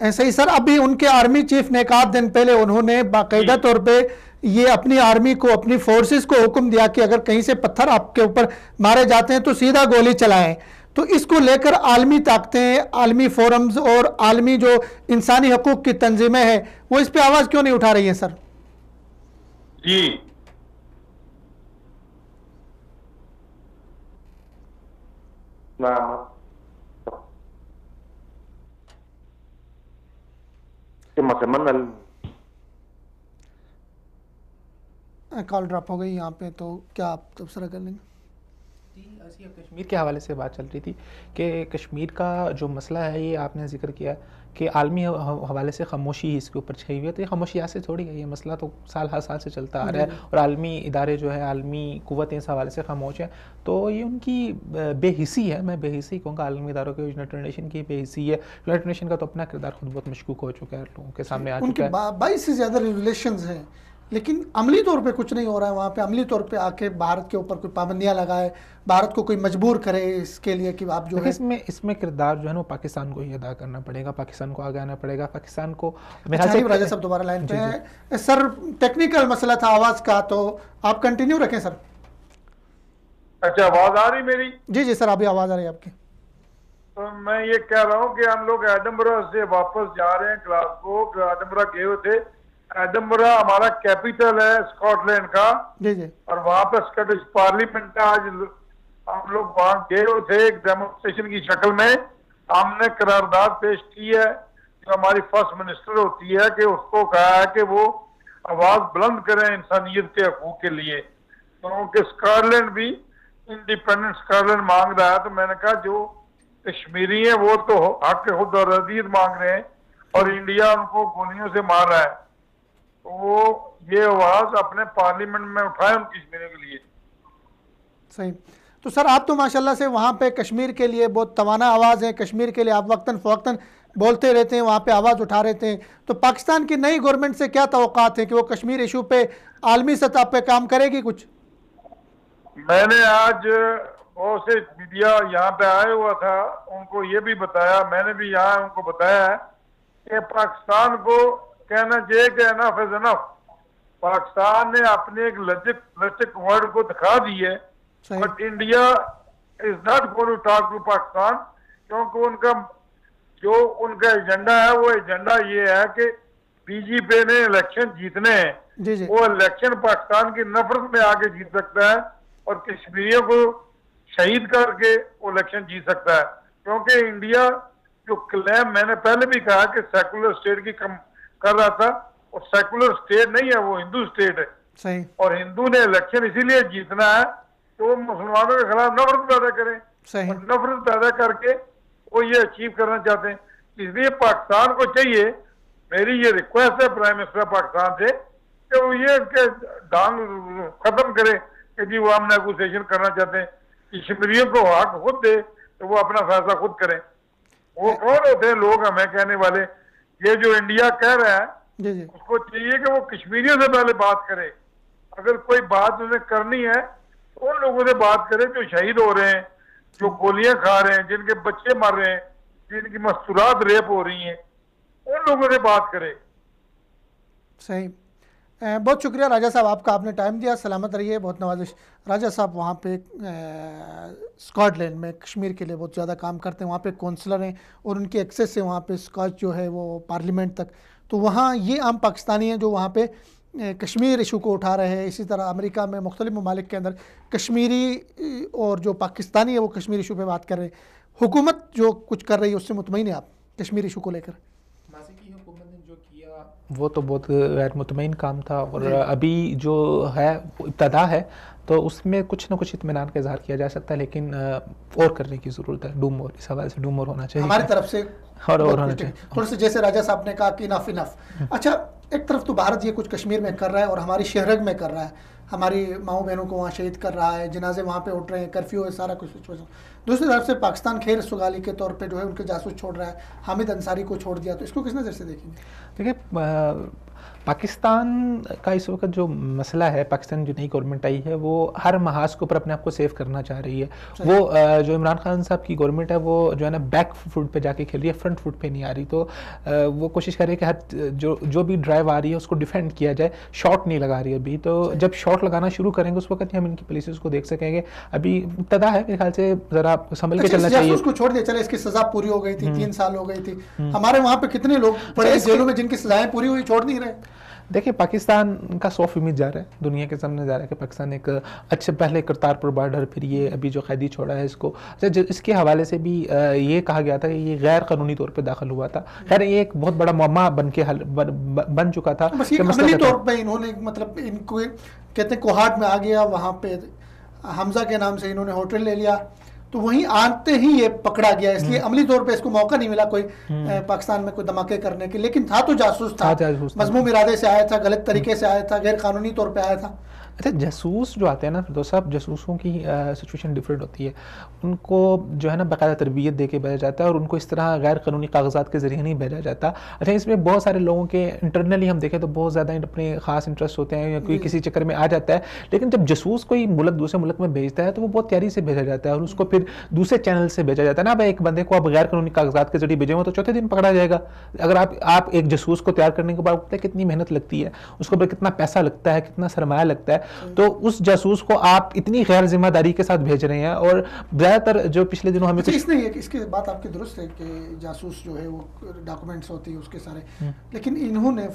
ایسے ہی سر ابھی ان کے آرمی چیف نے ایک آدھ دن پہلے انہوں نے باقاعدہ طور پہ یہ اپنی آرمی کو، اپنی فورسز کو حکم دیا کہ اگر کہیں سے پتھر آپ کے اوپر مارے جاتے ہیں تو سیدھا گولی چلائیں. تو اس کو لے کر عالمی طاقتیں، عالمی فورمز اور عالمی جو انسانی حقوق کی تنظیمیں ہیں وہ اس پہ آواز کیوں نہیں اٹھا رہی ہیں سر؟ جی کال ڈراپ ہو گئی یہاں پہ، تو کیا آپ تبصرہ کر لیں گے؟ جی، کشمیر کے حوالے سے بات چل رہی تھی کہ کشمیر کا جو مسئلہ ہے یہ آپ نے ذکر کیا کہ عالمی حوالے سے خاموشی ہی اس کے اوپر چھائی ہوئی ہے. تو یہ خاموشی ایسے تھوڑی ہے، یہ مسئلہ تو سال ہر سال سے چلتا آ رہا ہے، اور عالمی ادارے جو ہے، عالمی قوتیں اس حوالے سے خاموش ہیں. تو یہ ان کی بے حسی ہے، میں بے حسی کہوں گا عالمی اداروں کے. یونائٹڈ نیشن کی بے حسی ہے. یونائٹڈ نیشن کا تو اپنا کردار خود بہت مشکوک ہو چکا ہے، لوگوں کے سامنے آ چکا ہے. 22 سے زیادہ ریگولیشنز ہیں لیکن عملی طور پہ کچھ نہیں ہو رہا ہے. وہاں پہ عملی طور پہ آ کے بھارت کے اوپر کوئی پابندیاں لگائے، بھارت کو کوئی مجبور کرے اس کے لیے کہ آپ جو ہے اس میں کردار جو ہے نا وہ پاکستان کو ہی ادا کرنا پڑے گا، پاکستان کو آگے آنا پڑے گا. پاکستان کو راجہ صاحب دوبارہ لائن پہ ہیں. سر ٹیکنیکل مسئلہ تھا آواز کا، تو آپ کنٹینیو رکھیں سر. اچھا آواز آ رہی میری؟ جی سر ابھی آواز آ رہی ہے آپ کی. تو میں یہ کہہ رہا ہوں کہ ہم لوگ ایڈنبرا سے واپس جا رہے ہیں گلاسگو. ایڈنبرا گئے ہوئے تھے. ایڈنبرا ہمارا کیپیٹل ہے اسکاٹ لینڈ کا، اور وہاں پہ اسکاٹش پارلیمنٹ ہے. آج ہم لوگ وہاں گئے ہوئے تھے ایک ڈیمونسٹریشن کی شکل میں. ہم نے قرارداد پیش کی ہے جو ہماری فرسٹ منسٹر ہوتی ہے کہ اس کو کہا ہے کہ وہ آواز بلند کریں انسانیت کے حقوق کے لیے، کیونکہ اسکاٹ لینڈ بھی انڈیپینڈنٹ اسکاٹ لینڈ مانگ رہا ہے. تو میں نے کہا جو کشمیری ہیں وہ تو حق خود اور ردیت مانگ رہے ہیں اور انڈیا ان کو گولیوں سے مار رہا ہے. وہ یہ آواز اپنے پارلیمنٹ میں اٹھائے ان کشمیریوں کے لیے. صحیح. تو سر آپ تو ماشاءاللہ سے وہاں پہ کشمیر کے لیے بہت توانا آواز ہے، کشمیر کے لیے آپ وقتاً فوقتاً بولتے رہتے ہیں، وہاں پہ آواز اٹھا رہتے ہیں. تو پاکستان کی نئی گورنمنٹ سے کیا توقعات ہیں کہ وہ کشمیر ایشو پہ عالمی سطح پہ کام کرے گی کچھ؟ میں نے آج بہت سے میڈیا یہاں پہ آئے ہوا تھا، ان کو یہ بھی بتایا، میں نے بھی یہاں ان کو بتایا ہے کہ پاکستان کو کہنا چاہیے کہ انف از انف. پاکستان نے اپنے ایک لچک ورڈ کو دکھا دی ہے، but India is not going to talk to Pakistan, کیونکہ ان کا ایجنڈا ہے، وہ ایجنڈا یہ ہے کہ بی جے پی نے الیکشن جیتنے ہیں. وہ الیکشن پاکستان کی نفرت میں آگے جیت سکتا ہے اور کشمیریوں کو شہید کر کے وہ الیکشن جیت سکتا ہے. کیونکہ انڈیا جو کلیم میں نے پہلے بھی کہا کہ سیکولر اسٹیٹ کی کر رہا تھا، اور سیکولر اسٹیٹ نہیں ہے، وہ ہندو اسٹیٹ ہے. اور ہندو نے الیکشن اسی لیے جیتنا ہے کہ وہ مسلمانوں کے خلاف نفرت پیدا کریں، اور نفرت پیدا کر کے وہ یہ اچیو کرنا چاہتے ہیں. اس لیے پاکستان کو چاہیے، میری یہ ریکویسٹ ہے پرائم منسٹر پاکستان سے کہ وہ یہ ڈانگ ختم کرے کہ جی وہ ہم نیگوسیشن کرنا چاہتے ہیں. کشمیریوں کو حق خود دے تو وہ اپنا فیصلہ خود کریں. وہ کون ہوتے ہیں لوگ ہمیں کہنے والے؟ یہ جو انڈیا کہہ رہا ہے اس کو چاہیے کہ وہ کشمیریوں سے پہلے بات کرے. اگر کوئی بات انہیں کرنی ہے تو ان لوگوں سے بات کرے جو شہید ہو رہے ہیں، جو گولیاں کھا رہے ہیں، جن کے بچے مر رہے ہیں، جن کی مستورات ریپ ہو رہی ہیں ان لوگوں سے بات کرے. صحیح. بہت شکریہ راجہ صاحب آپ کا، آپ نے ٹائم دیا. سلامت رہیے. بہت نوازش. راجہ صاحب وہاں پہ اسکاٹ لینڈ میں کشمیر کے لیے بہت زیادہ کام کرتے ہیں، وہاں پہ کونسلر ہیں اور ان کی ایکسیس سے وہاں پہ اسکاٹ جو ہے وہ پارلیمنٹ تک. تو وہاں یہ عام پاکستانی ہیں جو وہاں پہ کشمیر ایشو کو اٹھا رہے ہیں. اسی طرح امریکہ میں مختلف ممالک کے اندر کشمیری اور جو پاکستانی ہے وہ کشمیر ایشو پہ بات کر رہے ہیں. حکومت جو کچھ کر رہی ہے اس سے مطمئن ہیں آپ کشمیر ایشو کو لے کر؟ ماضی کی حکومت نے جو کیا وہ تو بہت غیر مطمئن کام تھا، اور ابھی جو ہے ابتدا ہے تو اس میں کچھ نہ کچھ اطمینان کا اظہار کیا جا سکتا ہے، لیکن اور کرنے کی ضرورت ہے. ڈو مور، اس حوالے سے ڈو مور ہونا چاہیے ہماری طرف سے اور ہونا چاہیے تھوڑے سے. جیسے راجہ صاحب نے کہا کہ انف. اچھا، ایک طرف تو بھارت یہ کچھ کشمیر میں کر رہا ہے اور ہماری شہرگ میں کر رہا ہے، ہماری ماؤں بہنوں کو وہاں شہید کر رہا ہے، جنازے وہاں پہ اٹھ رہے ہیں، کرفیو ہے، سارا کچھ. دوسری طرف سے پاکستان خیر سگالی کے طور پہ جو ہے ان کے جاسوس چھوڑ رہا ہے، حامد انصاری کو چھوڑ دیا. تو اس کو کس نظر سے دیکھیں گے؟ دیکھیں، پاکستان کا اس وقت جو مسئلہ ہے، پاکستان جو نئی گورنمنٹ آئی ہے وہ ہر محاذ کے اوپر اپنے آپ کو سیو کرنا چاہ رہی ہے. وہ جو عمران خان صاحب کی گورنمنٹ ہے وہ جو ہے نا بیک فوٹ پہ جا کے کھیل رہی ہے، فرنٹ فوٹ پہ نہیں آ رہی. تو وہ کوشش کر رہی ہے کہ ہر جو بھی ڈرائیو آ رہی ہے اس کو ڈیفینڈ کیا جائے. شاٹ نہیں لگا رہی ابھی. تو جب شاٹ لگانا شروع کریں گے اس وقت ہم ان کی پالیسیز کو دیکھ سکیں گے. ابھی ابتدا ہے، میرے خیال سے ذرا سنبھل کے چلنا چاہیے. اس کو چھوڑ دیا چلے، اس کی سزا پوری ہو گئی تھی، 3 سال ہو گئی تھی. ہمارے وہاں پہ کتنے لوگ پڑے جیلوں میں جن کی سزائیں پوری ہوئی، چھوڑ نہیں رہے. دیکھیں، پاکستان کا سوف امیج جا رہا ہے، دنیا کے سامنے جا رہا ہے کہ پاکستان ایک اچھے، پہلے کرتارپور بارڈر، پھر یہ ابھی جو قیدی چھوڑا ہے اس کو. اس کے حوالے سے بھی یہ کہا گیا تھا کہ یہ غیر قانونی طور پہ داخل ہوا تھا. خیر یہ ایک بہت بڑا معمہ بن چکا تھا. بس یہ عملی طور پہ انہوں نے مطلب ان کو کہتے ہیں کوہاٹ میں آ گیا، وہاں پہ حمزہ کے نام سے انہوں نے ہوٹل لے لیا، تو وہیں آتے ہی یہ پکڑا گیا. اس لیے عملی طور پہ اس کو موقع نہیں ملا کوئی پاکستان میں کوئی دھماکے کرنے کے. لیکن تھا تو جاسوس تھا، مذموم ارادے سے آیا تھا، غلط طریقے سے آیا تھا، غیر قانونی طور پہ آیا تھا. اچھا، جاسوس جو آتے ہیں نا فردوس صاحب، جاسوسوں کی سچویشن ڈفرینٹ ہوتی ہے. ان کو جو ہے نا باقاعدہ تربیت دے کے بھیجا جاتا ہے، اور ان کو اس طرح غیر قانونی کاغذات کے ذریعے نہیں بھیجا جاتا. اچھا، اس میں بہت سارے لوگوں کے انٹرنلی ہم دیکھیں تو بہت زیادہ اپنے خاص انٹرسٹ ہوتے ہیں، یا کوئی کسی چکر میں آ جاتا ہے. لیکن جب جاسوس کوئی ملک دوسرے ملک میں بھیجتا ہے تو وہ بہت تیاری سے بھیجا جاتا ہے، اور اس کو پھر دوسرے چینل سے بھیجا جاتا ہے. نا بھائی، ایک بندے کو آپ غیر قانونی کاغذات کے ذریعے بھیجیں گے تو چوتھے دن پکڑا جائے گا. اگر آپ ایک جاسوس کو تیار کرنے کے بعد پتہ ہے کتنی محنت لگتی ہے، اس کو کتنا پیسہ لگتا ہے، کتنا سرمایہ لگتا ہے. تو اس جاسوس کو آپ اتنی غیر ذمہ داری کے ساتھ بھیج رہے ہیں. اور زیادہ تر جو پچھلے دنوں ہمیں اس کی بات آپ کی درست ہے کہ جاسوس جو ہے وہ ڈاکومنٹس ہوتی ہے اس کے سارے. لیکن انہوں نے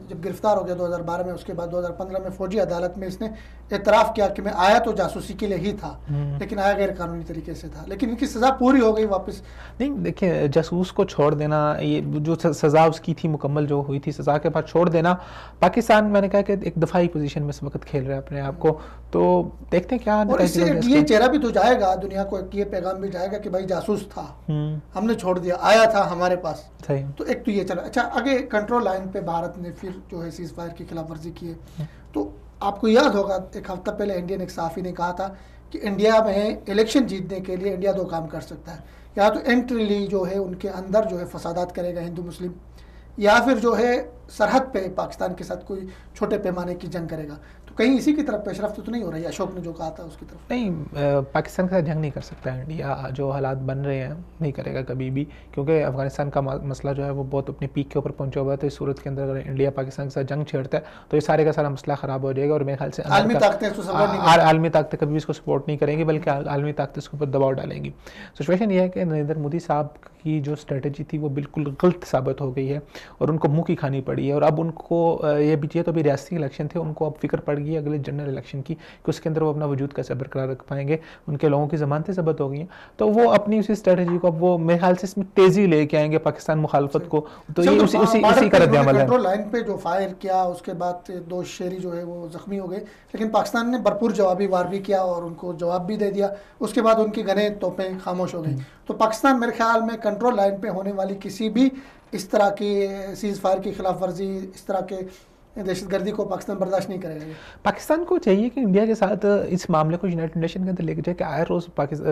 جب گرفتار ہو گیا 2012 میں، اس کے بعد 2015 میں فوجی عدالت میں اس نے اعتراف کیا کہ میں آیا تو جاسوسی کے لیے ہی تھا، لیکن آیا غیر قانونی طریقے سے تھا. لیکن ان کی سزا پوری ہو گئی واپس. نہیں، دیکھیں، جاسوس کو چھوڑ دینا، یہ جو سزا اس کی تھی مکمل جو ہوئی تھی، سزا کے بعد چھوڑ دینا، پاکستان میں نے کہا کہ ایک دفاعی پوزیشن میں اس وقت کھیل رہا ہے اپنے آپ کو. تو دیکھتے ہیں کیا. اور اس سے یہ چہرہ بھی تو جائے گا دنیا کو، یہ پیغام بھی جائے گا کہ بھائی جاسوس تھا، ہم نے چھوڑ دیا، آیا تھا ہمارے پاس. تو ایک تو یہ چلا. اچھا، آگے کنٹرول لائن پہ بھارت نے پھر جو ہے سیز فائر کی خلاف ورزی کی ہے. تو آپ کو یاد ہوگا ایک ہفتہ پہلے انڈین ایک صحافی نے کہا تھا کہ انڈیا میں الیکشن جیتنے کے لیے انڈیا 2 کام کر سکتا ہے. یا تو انٹرلی جو ہے ان کے اندر جو ہے فسادات کرے گا ہندو مسلم، یا پھر جو ہے سرحد پہ پاکستان کے ساتھ کوئی چھوٹے پیمانے کی جنگ کرے گا. تو کہیں اسی کی طرف پیش رفت تو نہیں ہو رہی؟ اشوک نے جو کہا تھا اس کی طرف. نہیں، پاکستان کے ساتھ جنگ نہیں کر سکتا انڈیا. جو حالات بن رہے ہیں نہیں کرے گا کبھی بھی، کیونکہ افغانستان کا مسئلہ جو ہے وہ بہت اپنے پیک کے اوپر پہنچا ہوا ہے. تو اس صورت کے اندر اگر انڈیا پاکستان کے ساتھ جنگ چھیڑتا ہے تو یہ سارے کا سارا مسئلہ خراب ہو جائے گا. اور میرے خیال سے عالمی طاقتیں کبھی بھی اس کو سپورٹ نہیں کریں گی، بلکہ عالمی طاقتیں اس کے اوپر دباؤ ڈالیں گی. سچویشن یہ ہے کہ نریندر مودی صاحب کی جو اسٹریٹجی تھی وہ بالکل غلط ثابت ہو گئی ہے، اور ان کو منہ کی کھانی پڑی ہے. اور اب ان کو یہ بھی چاہیے، تو ابھی ریاستی الیکشن تھے، ان کو اب فکر پڑ گئی ہے اگلے جنرل الیکشن کی کہ اس کے اندر وہ اپنا وجود کیسے برقرار رکھ پائیں گے. ان کے لوگوں کی ضمانتیں ضبط ہو گئی ہیں، تو وہ اپنی اسی اسٹریٹجی کو اب وہ میرے خیال سے اس میں تیزی لے کے آئیں گے پاکستان مخالفت کو. تو یہ اسی کا رد عمل ہے. کنٹرول لائن پہ جو فائر کیا، اس کے بعد 2 شہری جو ہے وہ زخمی ہو گئے، لیکن پاکستان نے بھرپور جوابی وار بھی کیا اور ان کو جواب بھی دے دیا. اس کے بعد ان کی گنیں توپیں خاموش ہو گئیں. تو پاکستان میرے خیال میں کنٹرول لائن پہ ہونے والی کسی بھی اس طرح کی سیز فائر کی خلاف ورزی، اس طرح کے دہشت گردی کو پاکستان برداشت نہیں کرے گا. پاکستان کو چاہیے کہ انڈیا کے ساتھ اس معاملے کو یونائٹڈ نیشن کے اندر لے کے جائے کہ آئے روز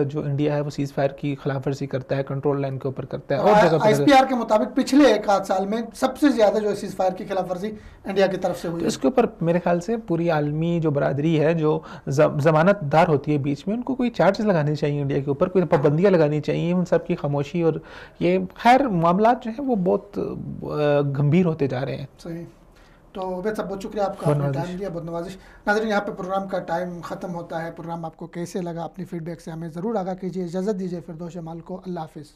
جو انڈیا ہے وہ سیز فائر کی خلاف ورزی کرتا ہے, کنٹرول لائن کے اوپر کرتا ہے, اور جگہ پر ISPR کے مطابق پچھلے 1 سال میں سب سے زیادہ جو سیز فائر کی خلاف ورزی انڈیا کی طرف سے ہوئی. اس کے اوپر میرے خیال سے پوری عالمی جو برادری ہے جو ضمانت دار ہوتی ہے بیچ میں, ان کو کوئی چارجز لگانے چاہیے انڈیا کے اوپر, کوئی پابندیاں لگانی چاہیے. ان سب کی خاموشی اور یہ خیر معاملات جو ہیں وہ بہت گمبھیر ہوتے جا رہے ہیں. صحیح. تو عبید صاحب بہت شکریہ آپ کا, آپ نے ٹائم دیا, بہت نوازش. ناظرین یہاں پہ پروگرام کا ٹائم ختم ہوتا ہے. پروگرام آپ کو کیسے لگا اپنی فیڈ بیک سے ہمیں ضرور آگاہ کیجیے. اجازت دیجیے فردوس جمال کو. اللہ حافظ.